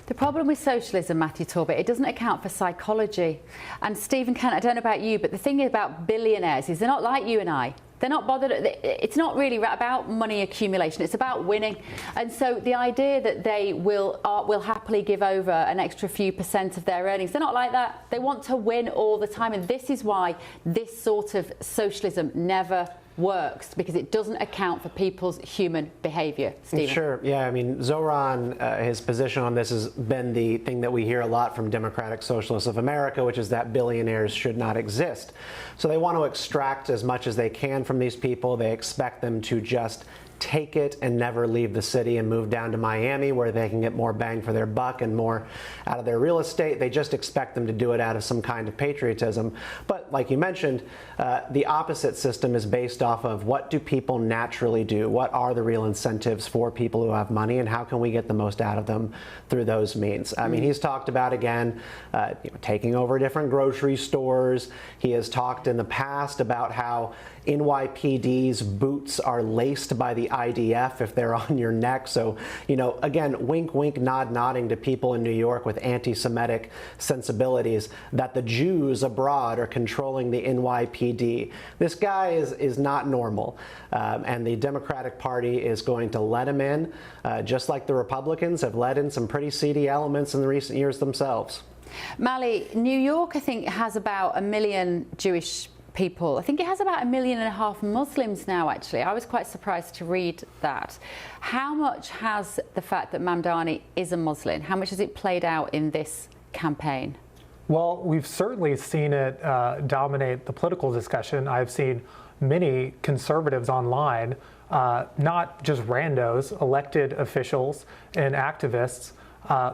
The problem with socialism, Matthew Torbett, it doesn't account for psychology. And Stephen Kent, I don't know about you, but the thing about billionaires is they're not like you and I. They're not bothered. It's not really about money accumulation. It's about winning. And so the idea that they will happily give over an extra few % of their earnings, they're not like that. They want to win all the time. And this is why this sort of socialism never works, because it doesn't account for people's human behaviour. Stephen? Sure, yeah, I mean, Zoran, his position on this has been the thing that we hear a lot from Democratic Socialists of America, which is that billionaires should not exist. So they want to extract as much as they can from these people. They expect them to just take it and never leave the city and move down to Miami where they can get more bang for their buck and more out of their real estate. They just expect them to do it out of some kind of patriotism. But like you mentioned, the opposite system is based off of what do people naturally do? What are the real incentives for people who have money, and how can we get the most out of them through those means? I mean, he's talked about, again, taking over different grocery stores. He has talked in the past about how NYPD's boots are laced by the IDF if they're on your neck. So, you know, again, wink, wink, nod, nodding to people in New York with anti-Semitic sensibilities that the Jews abroad are controlling the NYPD. This guy is not normal. And the Democratic Party is going to let him in, just like the Republicans have let in some pretty seedy elements in the recent years themselves. Mali, New York, I think, has about 1 million Jewish people. I think it has about 1.5 million Muslims now, actually. I was quite surprised to read that. How much has the fact that Mamdani is a Muslim, how much has it played out in this campaign? Well, we've certainly seen it dominate the political discussion. I've seen many conservatives online, not just randos, elected officials and activists,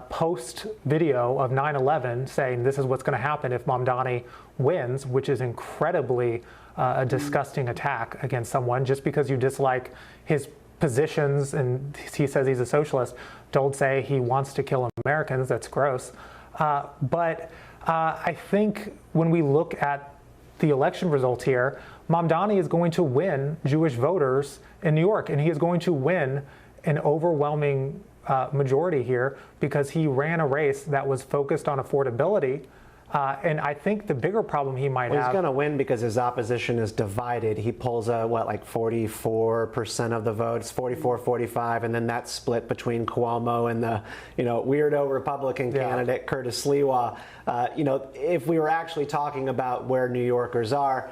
post video of 9/11 saying this is what's going to happen if Mamdani wins, which is incredibly a disgusting attack against someone. Just because you dislike his positions and he says he's a socialist, don't say he wants to kill Americans. That's gross. But I think when we look at the election results here, Mamdani is going to win Jewish voters in New York, and he is going to win an overwhelming majority here because he ran a race that was focused on affordability. And I think the bigger problem he might have... He's going to win because his opposition is divided. He pulls like 44% of the votes, 44-45, and then that's split between Cuomo and the, weirdo Republican candidate, Curtis Sliwa. If we were actually talking about where New Yorkers are,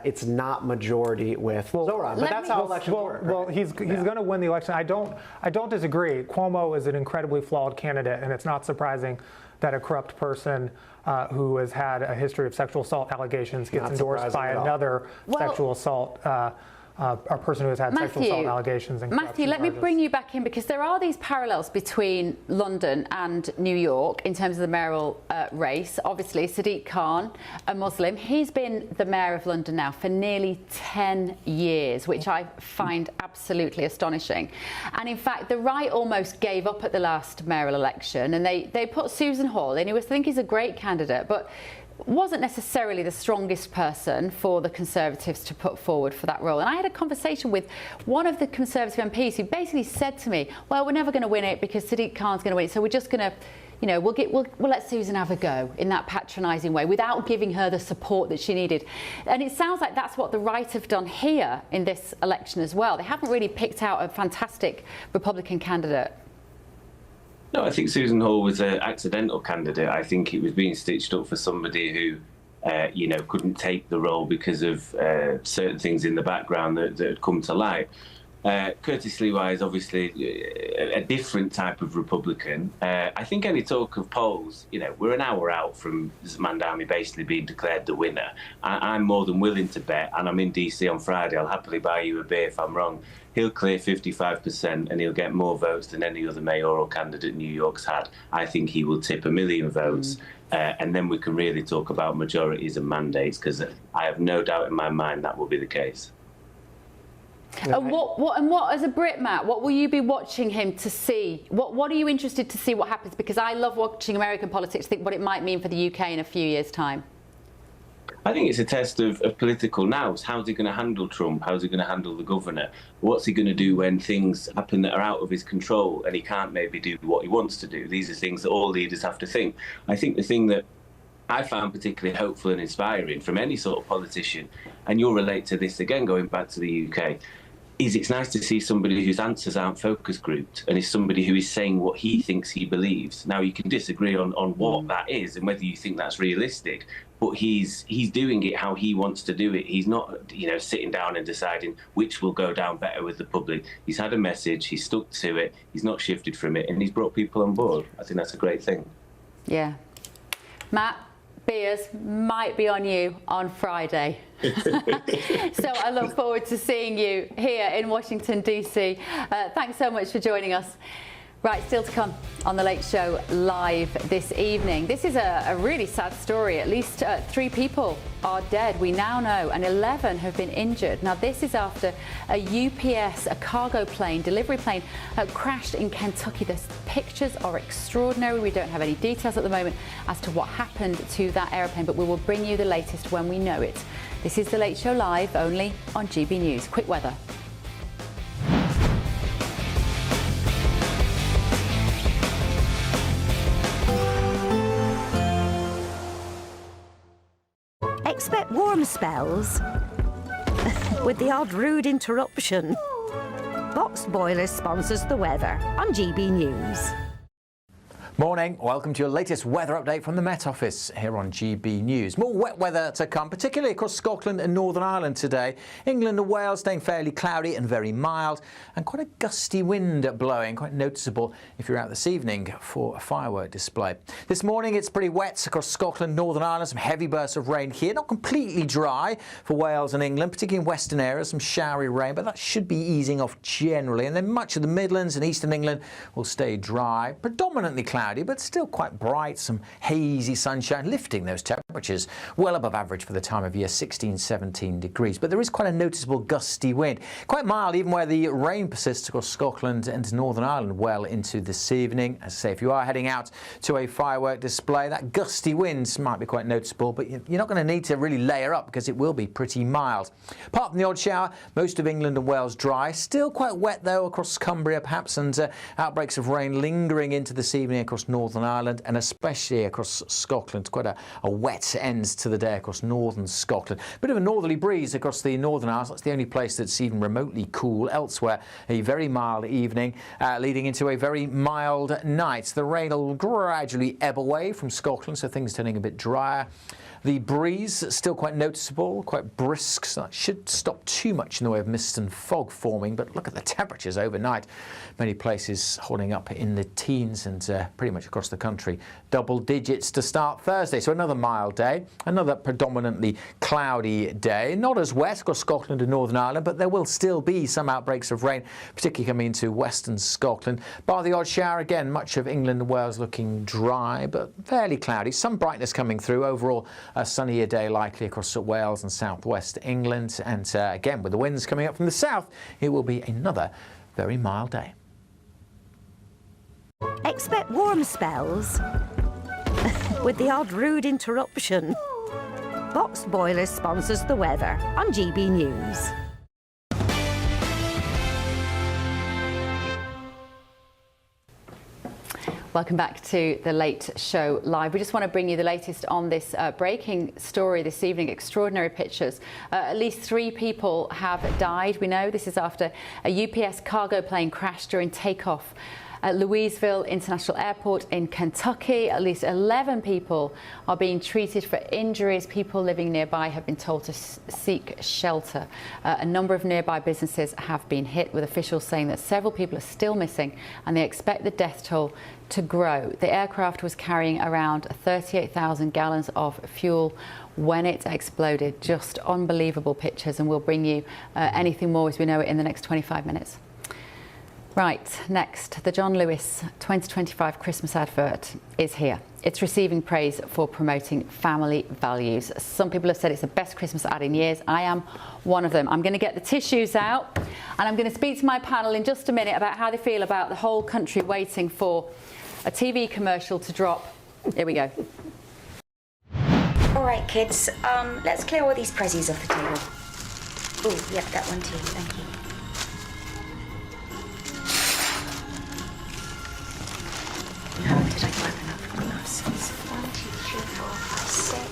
it's not majority with Zoran, but that's how elections work. Well, he's going to win the election. I don't disagree. Cuomo is an incredibly flawed candidate, and it's not surprising that a corrupt person who has had a history of sexual assault allegations gets endorsed by another sexual assault. A person who has had sexual assault allegations and Matthew, let me bring you back in, because there are these parallels between London and New York in terms of the mayoral race. Obviously, Sadiq Khan, a Muslim, he's been the mayor of London now for nearly 10 years, which I find absolutely astonishing. And in fact, the right almost gave up at the last mayoral election, and they put Susan Hall in, who I think is a great candidate, but wasn't necessarily the strongest person for the Conservatives to put forward for that role. And I had a conversation with one of the Conservative MPs who basically said to me, well, we're never going to win it because Sadiq Khan's going to win it, so we're just going to you know, we'll let Susan have a go in that patronising way without giving her the support that she needed. And it sounds like that's what the right have done here in this election as well. They haven't really picked out a fantastic Republican candidate. No, I think Susan Hall was an accidental candidate. I think it was being stitched up for somebody who, you know, couldn't take the role because of certain things in the background that had come to light. Curtis Lee Wise, obviously a different type of Republican. I think any talk of polls, you know, we're an hour out from Mandami basically being declared the winner. I'm more than willing to bet, and I'm in DC on Friday, I'll happily buy you a beer if I'm wrong. He'll clear 55% and he'll get more votes than any other mayoral candidate New York's had. I think he will tip 1 million votes. And then we can really talk about majorities and mandates, because I have no doubt in my mind that will be the case. And what as a Brit, Matt, what will you be watching him to see? What are you interested to see what happens? Because I love watching American politics, think what it might mean for the UK in a few years' time. I think it's a test of political nous. How's he going to handle Trump? How's he going to handle the governor? What's he going to do when things happen that are out of his control and he can't maybe do what he wants to do? These are things that all leaders have to think. I think the thing that I found particularly hopeful and inspiring from any sort of politician, and you'll relate to this again going back to the UK, is it's nice to see somebody whose answers aren't focus grouped and is somebody who is saying what he thinks he believes. Now, you can disagree on what that is and whether you think that's realistic, but he's doing it how he wants to do it. He's not, you know, sitting down and deciding which will go down better with the public. He's had a message, he's stuck to it, he's not shifted from it, and he's brought people on board. I think that's a great thing. Yeah. Matt, beers might be on you on Friday. So I look forward to seeing you here in Washington, DC. Thanks so much for joining us. Right, still to come on The Late Show live this evening. This is a really sad story. At least 3 people are dead, we now know, and 11 have been injured. Now, this is after a UPS, a cargo plane, delivery plane, crashed in Kentucky. The pictures are extraordinary. We don't have any details at the moment as to what happened to that aeroplane, but we will bring you the latest when we know it. This is The Late Show live, only on GB News. Quick weather. Expect warm spells with the odd rude interruption. Box Boilers sponsors the weather on GB News. Morning, welcome to your latest weather update from the Met Office here on GB News. More wet weather to come, particularly across Scotland and Northern Ireland today. England and Wales staying fairly cloudy and very mild, and quite a gusty wind blowing, quite noticeable if you're out this evening for a firework display. This morning it's pretty wet across Scotland, Northern Ireland, some heavy bursts of rain here. Not completely dry for Wales and England, particularly in western areas, some showery rain, but that should be easing off generally. And then much of the Midlands and eastern England will stay dry, predominantly cloudy, but still quite bright, some hazy sunshine, lifting those temperatures well above average for the time of year, 16, 17 degrees. But there is quite a noticeable gusty wind, quite mild even where the rain persists across Scotland and Northern Ireland well into this evening. As I say, if you are heading out to a firework display, that gusty wind might be quite noticeable, but you're not going to need to really layer up because it will be pretty mild. Apart from the odd shower, most of England and Wales dry, still quite wet though across Cumbria perhaps, and outbreaks of rain lingering into this evening across Northern Ireland and especially across Scotland. Quite a wet end to the day across northern Scotland. Bit of a northerly breeze across the Northern Isles. That's the only place that's even remotely cool. Elsewhere, a very mild evening leading into a very mild night. The rain will gradually ebb away from Scotland, so things turning a bit drier. The breeze still quite noticeable, quite brisk, so that should stop too much in the way of mist and fog forming. But look at the temperatures overnight. Many places holding up in the teens and pretty much across the country. Double digits to start Thursday. So another mild day, another predominantly cloudy day. Not as wet across Scotland and Northern Ireland, but there will still be some outbreaks of rain, particularly coming into western Scotland. Bar the odd shower, again, much of England and Wales looking dry, but fairly cloudy. Some brightness coming through. Overall, a sunnier day likely across Wales and southwest England. And again, with the winds coming up from the south, it will be another very mild day. Expect warm spells with the odd rude interruption. Box Boilers sponsors the weather on GB News. Welcome back to The Late Show Live. We just want to bring you the latest on this breaking story this evening, extraordinary pictures. At least 3 people have died. We know this is after a UPS cargo plane crashed during takeoff at Louisville International Airport in Kentucky. At least 11 people are being treated for injuries. People living nearby have been told to seek shelter. A number of nearby businesses have been hit, with officials saying that several people are still missing and they expect the death toll to grow. The aircraft was carrying around 38,000 gallons of fuel when it exploded. Just unbelievable pictures, and we'll bring you anything more as we know it in the next 25 minutes. Right, next, the John Lewis 2025 Christmas advert is here. It's receiving praise for promoting family values. Some people have said it's the best Christmas ad in years. I am one of them. I'm going to get the tissues out and I'm going to speak to my panel in just a minute about how they feel about the whole country waiting for a TV commercial to drop. Here we go. All right, kids, let's clear all these prezzies off the table. Oh, yep, that one too, thank you. How did I grab enough gloves? 1, 2, 3, 4, 5, 6.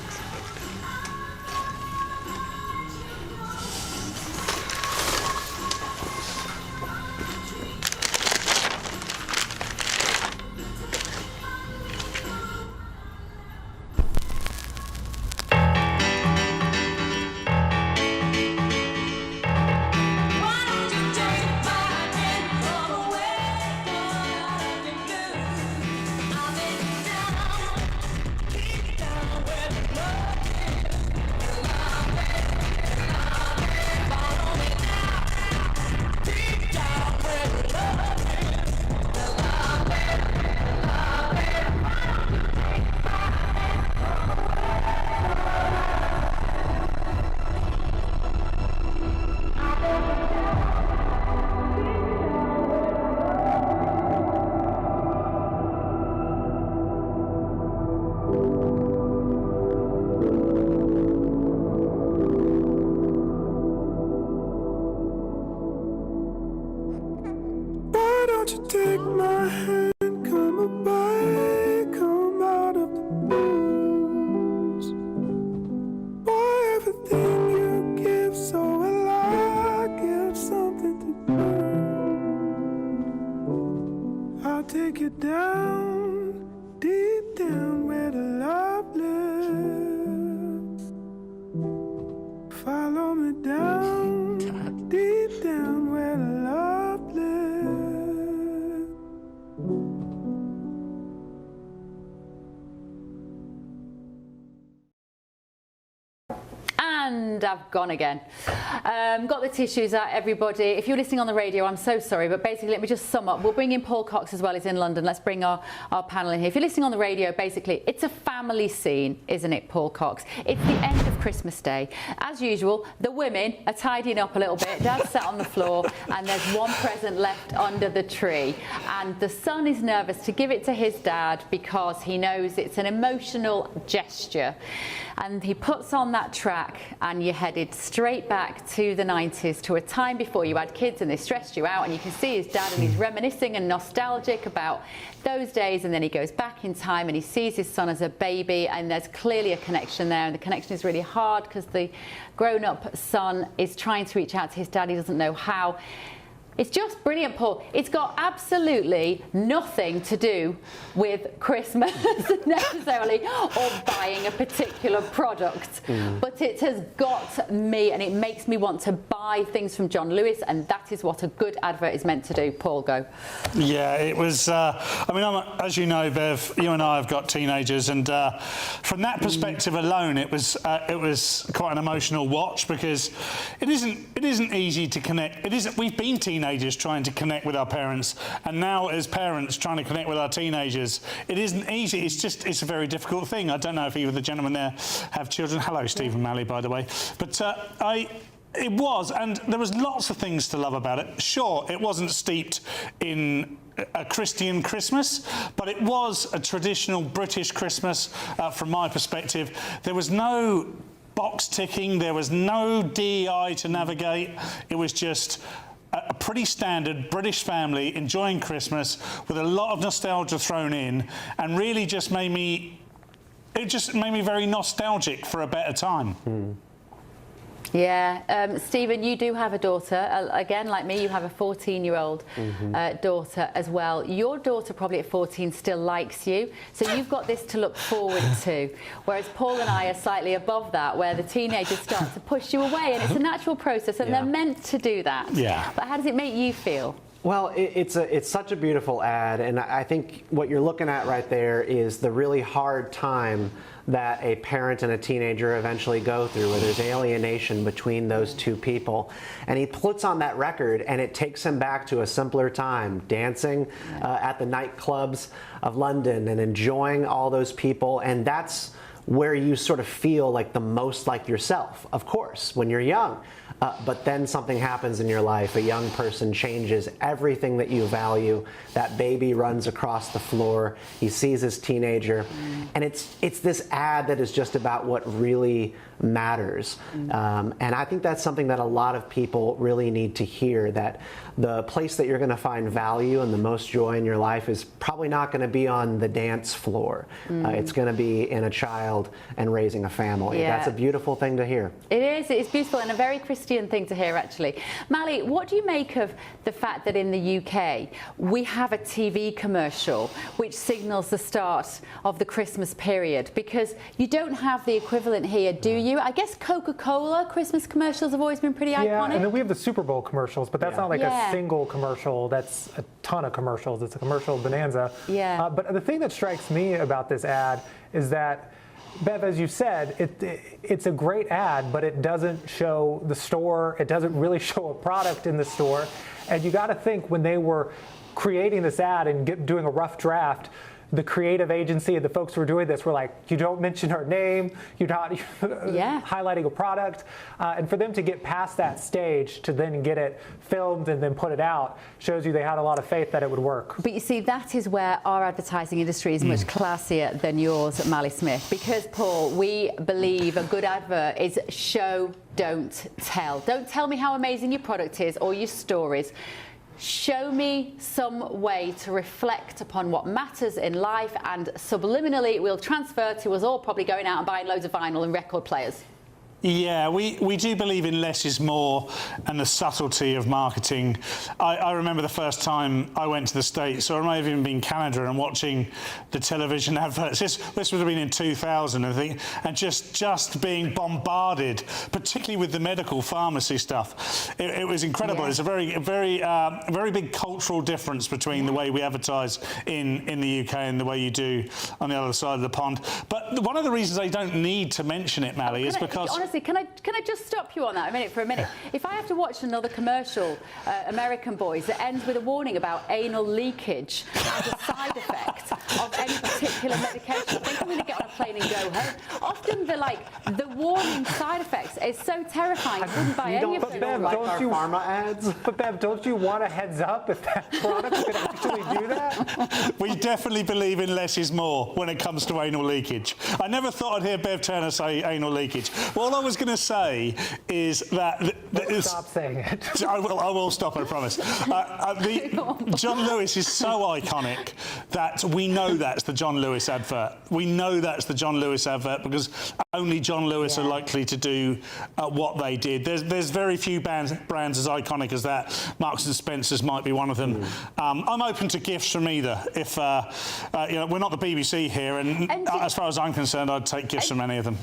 Take my hand, come by, come out of the blues. Boy, everything you give, so will I give something to do. I'll take you down, deep down where the love lives. Follow me down, deep down where the love lives. And I've gone again. Got the tissues out, everybody. If you're listening on the radio, I'm so sorry, but basically, let me just sum up. We'll bring in Paul Cox as well. He's in London. Let's bring our panel in here. If you're listening on the radio, basically, it's a family scene, isn't it, Paul Cox? It's the end of Christmas Day. As usual, the women are tidying up a little bit. Dad's sat on the floor, and there's one present left under the tree. And the son is nervous to give it to his dad because he knows it's an emotional gesture. And he puts on that track, and you're headed straight back to the 90s, to a time before you had kids and they stressed you out, and you can see his dad and he's reminiscing and nostalgic about those days, and then he goes back in time and he sees his son as a baby, and there's clearly a connection there, and the connection is really hard because the grown-up son is trying to reach out to his dad. He doesn't know how. It's just brilliant, Paul. It's got absolutely nothing to do with Christmas necessarily, or buying a particular product. But it has got me, and it makes me want to buy things from John Lewis, and that is what a good advert is meant to do. Paul, go. Yeah, it was, I mean, as you know, Bev, you and I have got teenagers, and from that perspective alone, it was quite an emotional watch, because it isn't easy to connect. We've been teenagers trying to connect with our parents, and now as parents trying to connect with our teenagers, it isn't easy. It's a very difficult thing. I don't know if either of the gentlemen there have children. Hello, Stephen Malley, by the way. But it was, and there was lots of things to love about it. Sure, it wasn't steeped in a Christian Christmas, but it was a traditional British Christmas from my perspective. There was no box ticking, there was no DEI to navigate. It was just a pretty standard British family enjoying Christmas with a lot of nostalgia thrown in, and really just made me very nostalgic for a better time. Yeah, Stephen, you do have a daughter. Again, like me, you have a 14-year-old daughter as well. Your daughter, probably at 14, still likes you, so you've got this to look forward to. Whereas Paul and I are slightly above that, where the teenagers start to push you away, and it's a natural process, and they're meant to do that. Yeah. But how does it make you feel? Well, it's such a beautiful ad, and I think what you're looking at right there is the really hard time that a parent and a teenager eventually go through, where there's alienation between those two people. And he puts on that record, and it takes him back to a simpler time, dancing at the nightclubs of London and enjoying all those people. And that's where you sort of feel like the most like yourself, of course, when you're young. But then something happens in your life. A young person changes everything that you value. That baby runs across the floor. He sees his teenager. And it's this ad that is just about what really matters. And I think that's something that a lot of people really need to hear, that the place that you're going to find value and the most joy in your life is probably not going to be on the dance floor. It's going to be in a child and raising a family. Yeah. That's a beautiful thing to hear. It is. It's beautiful and a very Christian thing to hear, actually. Mally, what do you make of the fact that in the UK we have a TV commercial which signals the start of the Christmas period? Because you don't have the equivalent here, do you? I guess Coca-Cola Christmas commercials have always been pretty iconic. Yeah, and then we have the Super Bowl commercials, but that's not like a single commercial. That's a ton of commercials. It's a commercial bonanza. Yeah. But the thing that strikes me about this ad is that, Bev, as you said, it's a great ad, but it doesn't show the store. It doesn't really show a product in the store. And you got to think, when they were creating this ad and doing a rough draft, the creative agency and the folks who were doing this were like, you don't mention our name, you're not highlighting a product. And for them to get past that stage to then get it filmed and then put it out shows you they had a lot of faith that it would work. But you see, that is where our advertising industry is much classier than yours, Mally Smith. Because, Paul, we believe a good advert is show, don't tell. Don't tell me how amazing your product is or your stories. Show me some way to reflect upon what matters in life, and subliminally it will transfer to us all probably going out and buying loads of vinyl and record players. Yeah, we do believe in less is more and the subtlety of marketing. I remember the first time I went to the States, or I may have even been Canada, and watching the television adverts. This would have been in 2000, I think, and just being bombarded, particularly with the medical pharmacy stuff. It was incredible. Yeah. It's a very big cultural difference between the way we advertise in the UK and the way you do on the other side of the pond. But one of the reasons I don't need to mention it, Mally, is because... Honestly, can I just stop you on that for a minute? If I have to watch another commercial, American Boys, that ends with a warning about anal leakage as a side effect of any particular medication, I think I'm going to get on a plane and go home. Often the warning side effects is so terrifying. I wouldn't buy any of them. Bev, pharma ads? But Bev, don't you want a heads up if that product could actually do that? We definitely believe in less is more when it comes to anal leakage. I never thought I'd hear Bev Turner say anal leakage. Well, all I was going to say is that... Stop saying it. I will stop, I promise. John Lewis is so iconic that we know that's the John Lewis advert. We know that's the John Lewis advert because only John Lewis are likely to do what they did. There's very few brands as iconic as that. Marks and Spencer's might be one of them. I'm open to gifts from either. If we're not the BBC here, and as far as I'm concerned, I'd take gifts from any of them.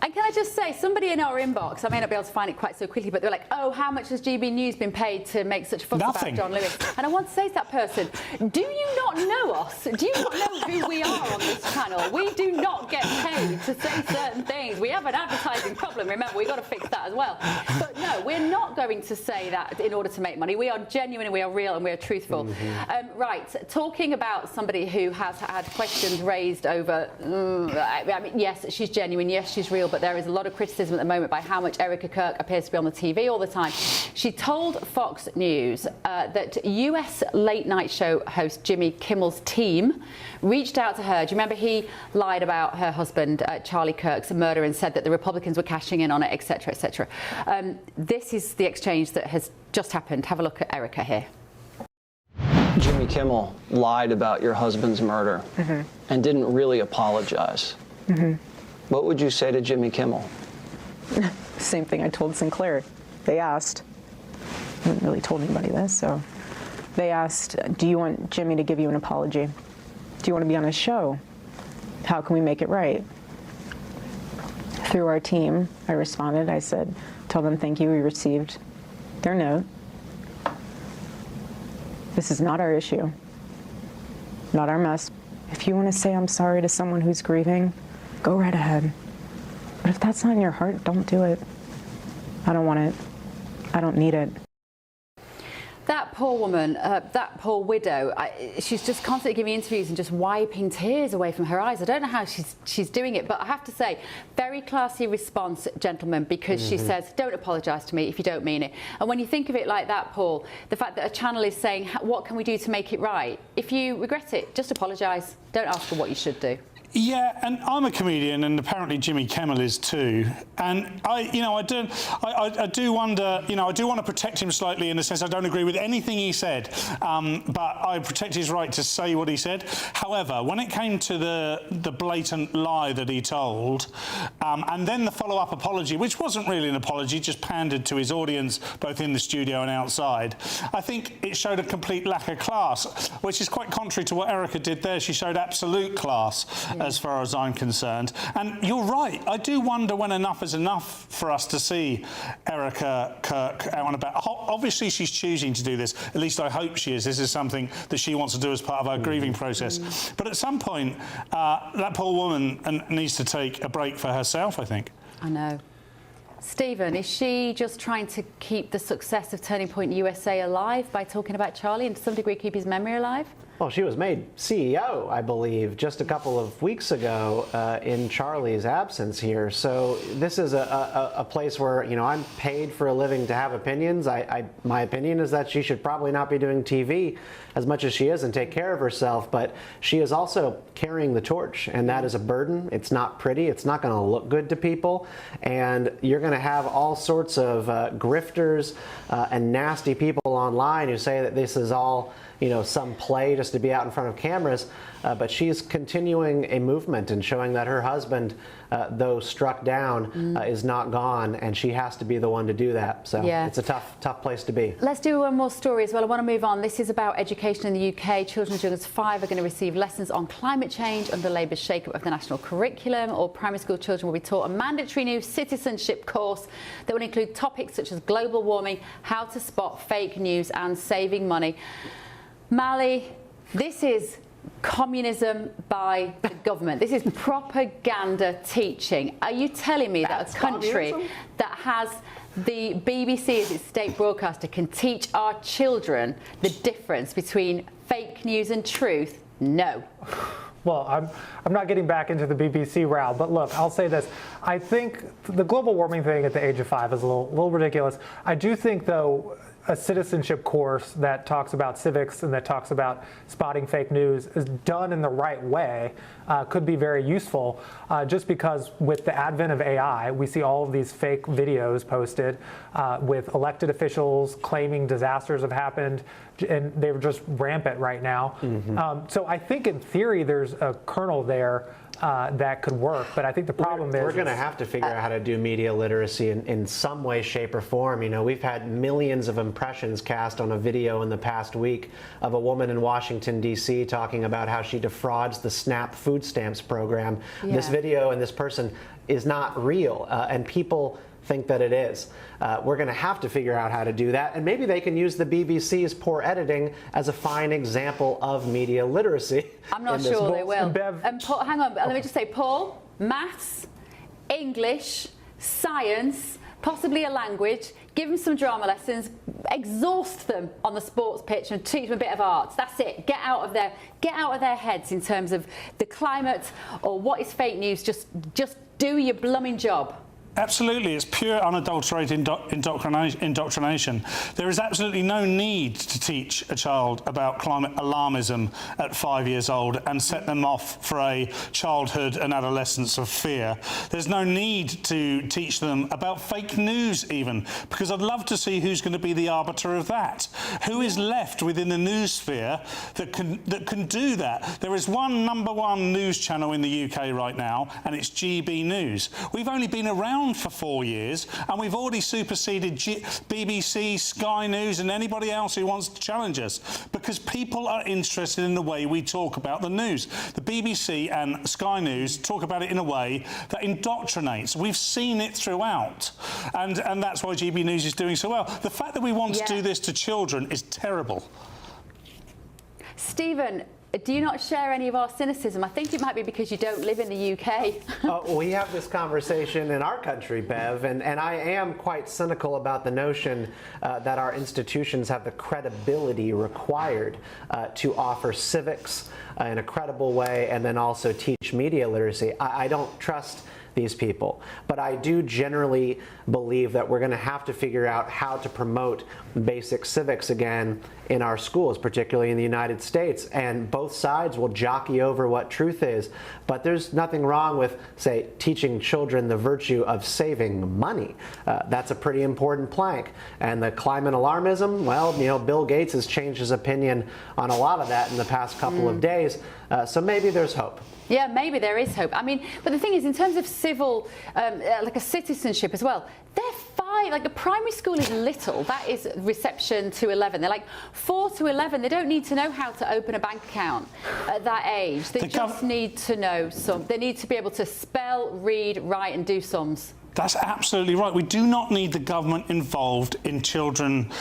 And can I just say, somebody in our inbox, I may not be able to find it quite so quickly, but they're like, oh, how much has GB News been paid to make such fuss about John Lewis? And I want to say to that person, do you not know us? Do you not know who we are on this channel? We do not get paid to say certain things. We have an advertising problem. Remember, we've got to fix that as well. But no, we're not going to say that in order to make money. We are genuine and we are real and we are truthful. Right, talking about somebody who has had questions raised over, I mean, yes, she's genuine, yes, she's real, but there is a lot of criticism at the moment by how much Erica Kirk appears to be on the TV all the time. She told Fox News that US late night show host Jimmy Kimmel's team reached out to her. Do you remember he lied about her husband, Charlie Kirk's murder, and said that the Republicans were cashing in on it, etc., etc. This is the exchange that has just happened. Have a look at Erica here. Jimmy Kimmel lied about your husband's murder and didn't really apologize. What would you say to Jimmy Kimmel? Same thing I told Sinclair. They asked, I haven't really told anybody this, so they asked, do you want Jimmy to give you an apology? Do you want to be on his show? How can we make it right? Through our team, I responded. I said, tell them thank you, we received their note. This is not our issue, not our mess. If you want to say I'm sorry to someone who's grieving, go right ahead. But if that's not in your heart, don't do it. I don't want it. I don't need it. That poor woman, that poor widow, she's just constantly giving interviews and just wiping tears away from her eyes. I don't know how she's doing it, but I have to say, very classy response, gentlemen, because she says, don't apologise to me if you don't mean it. And when you think of it like that, Paul, the fact that a channel is saying, what can we do to make it right? If you regret it, just apologise. Don't ask for what you should do. Yeah, and I'm a comedian, and apparently Jimmy Kimmel is too. And I do wonder. I do want to protect him slightly in the sense I don't agree with anything he said, but I protect his right to say what he said. However, when it came to the blatant lie that he told, and then the follow-up apology, which wasn't really an apology, just pandered to his audience both in the studio and outside, I think it showed a complete lack of class, which is quite contrary to what Erica did there. She showed absolute class. As far as I'm concerned. And you're right, I do wonder when enough is enough for us to see Erica Kirk out and about. Obviously she's choosing to do this, at least I hope she is. This is something that she wants to do as part of her grieving process. But at some point, that poor woman needs to take a break for herself, I think. I know. Stephen, is she just trying to keep the success of Turning Point USA alive by talking about Charlie and to some degree keep his memory alive? Well, she was made CEO, I believe, just a couple of weeks ago in Charlie's absence here. So this is a place where, I'm paid for a living to have opinions. My opinion is that she should probably not be doing TV as much as she is and take care of herself. But she is also carrying the torch, and that is a burden. It's not pretty. It's not going to look good to people. And you're going to have all sorts of grifters and nasty people online who say that this is all some play just to be out in front of cameras, but she's continuing a movement and showing that her husband, though struck down, is not gone, and she has to be the one to do that. So it's a tough place to be. Let's do one more story as well. I want to move on. This is about education in the UK. Children as young as 5 are going to receive lessons on climate change under Labour's shake-up of the national curriculum. All primary school children will be taught a mandatory new citizenship course that will include topics such as global warming, how to spot fake news and saving money. Mali, this is communism by the government. This is propaganda teaching. Are you telling me that a country that has the BBC as its state broadcaster can teach our children the difference between fake news and truth? No. Well, I'm not getting back into the BBC route, but look, I'll say this. I think the global warming thing at the age of 5 is a little ridiculous. I do think, though, a citizenship course that talks about civics and that talks about spotting fake news is done in the right way could be very useful, just because with the advent of AI, we see all of these fake videos posted with elected officials claiming disasters have happened, and they're just rampant right now. So I think in theory there's a kernel there that could work, but I think the problem is we're going to have to figure out how to do media literacy in some way, shape, or form. We've had millions of impressions cast on a video in the past week of a woman in Washington, D.C. talking about how she defrauds the SNAP food stamps program. This video and this person is not real, and people think that it is. We're going to have to figure out how to do that, and maybe they can use the BBC's poor editing as a fine example of media literacy. I'm not sure they will. Paul, hang on, let me just say, Paul, maths, English, science, possibly a language, give them some drama lessons, exhaust them on the sports pitch and teach them a bit of arts. That's it. Get out of their heads in terms of the climate or what is fake news. Just Do your blooming job. Absolutely, it's pure unadulterated indoctrination. There is absolutely no need to teach a child about climate alarmism at 5 years old and set them off for a childhood and adolescence of fear. There's no need to teach them about fake news even, because I'd love to see who's going to be the arbiter of that. Who is left within the news sphere that can do that? There is one #1 news channel in the UK right now, and it's GB News. We've only been around for 4 years, and we've already superseded BBC, Sky News, and anybody else who wants to challenge us, because people are interested in the way we talk about the news. The BBC and Sky News talk about it in a way that indoctrinates. We've seen it throughout, and that's why GB News is doing so well. The fact that we want to do this to children is terrible. Stephen, do you not share any of our cynicism? I think it might be because you don't live in the UK. We have this conversation in our country, Bev, and I am quite cynical about the notion that our institutions have the credibility required to offer civics in a credible way and then also teach media literacy. I don't trust these people, but I do generally believe that we're going to have to figure out how to promote basic civics again in our schools, particularly in the United States, and both sides will jockey over what truth is. But there's nothing wrong with, say, teaching children the virtue of saving money. That's a pretty important plank. And the climate alarmism, well, you know, Bill Gates has changed his opinion on a lot of that in the past couple of days, so maybe there's hope. Yeah, maybe there is hope. I mean, but the thing is, in terms of civil, like a citizenship as well, they're 5. Like, the primary school is little. That is reception to 11. They're like 4 to 11. They don't need to know how to open a bank account at that age. They just need to know They need to be able to spell, read, write, and do sums. That's absolutely right. We do not need the government involved in children's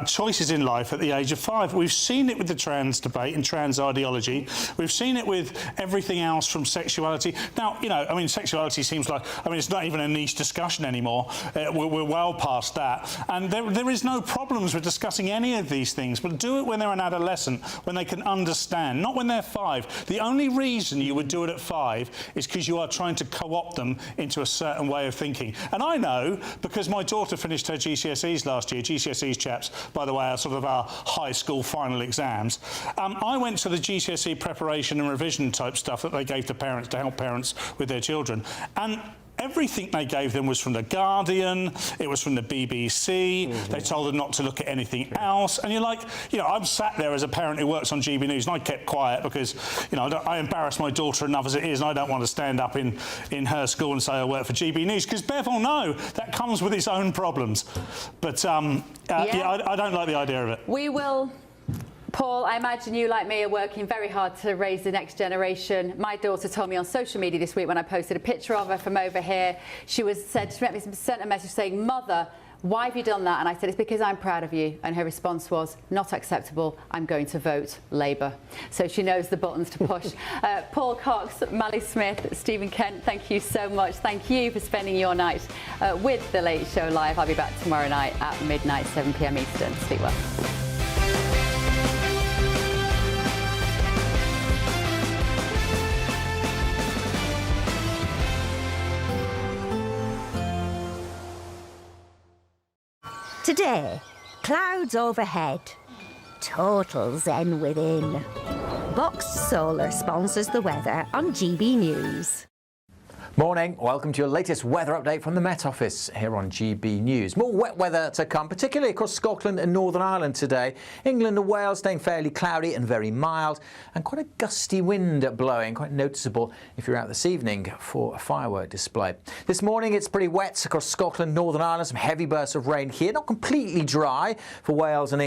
choices in life at the age of 5. We've seen it with the trans debate and trans ideology. We've seen it with everything else from sexuality. Now, you know, I mean, sexuality seems like, I mean, it's not even a niche discussion anymore. We're well past that. And there is no problems with discussing any of these things, but do it when they're an adolescent, when they can understand, not when they're 5. The only reason you would do it at 5 is because you are trying to co-opt them into a certain way of thinking. And I know, because my daughter finished her GCSEs last year. GCSEs, chaps, by the way, are sort of our high school final exams. I went to the GCSE preparation and revision type stuff that they gave to parents to help parents with their children. And everything they gave them was from The Guardian, it was from the BBC, they told them not to look at anything else. And you're like, you know, I'm sat there as a parent who works on GB News, and I kept quiet because, you know, I embarrass my daughter enough as it is, and I don't want to stand up in her school and say I work for GB News, because Bev will know that comes with its own problems. But, yeah, I don't like the idea of it. We will... Paul, I imagine you, like me, are working very hard to raise the next generation. My daughter told me on social media this week when I posted a picture of her from over here, she sent a message saying, "Mother, why have you done that?" And I said, "It's because I'm proud of you." And her response was, "Not acceptable. I'm going to vote Labour." So she knows the buttons to push. Paul Cox, Mally Smith, Stephen Kent, thank you so much. Thank you for spending your night with The Late Show Live. I'll be back tomorrow night at midnight, 7 p.m. Eastern. Sleep well. Today, clouds overhead, total zen within. Boxed Solar sponsors the weather on GB News. Morning, welcome to your latest weather update from the Met Office here on GB News. More wet weather to come, particularly across Scotland and Northern Ireland today. England and Wales staying fairly cloudy and very mild, and quite a gusty wind blowing, quite noticeable if you're out this evening for a firework display. This morning it's pretty wet across Scotland, Northern Ireland, some heavy bursts of rain here, not completely dry for Wales and England.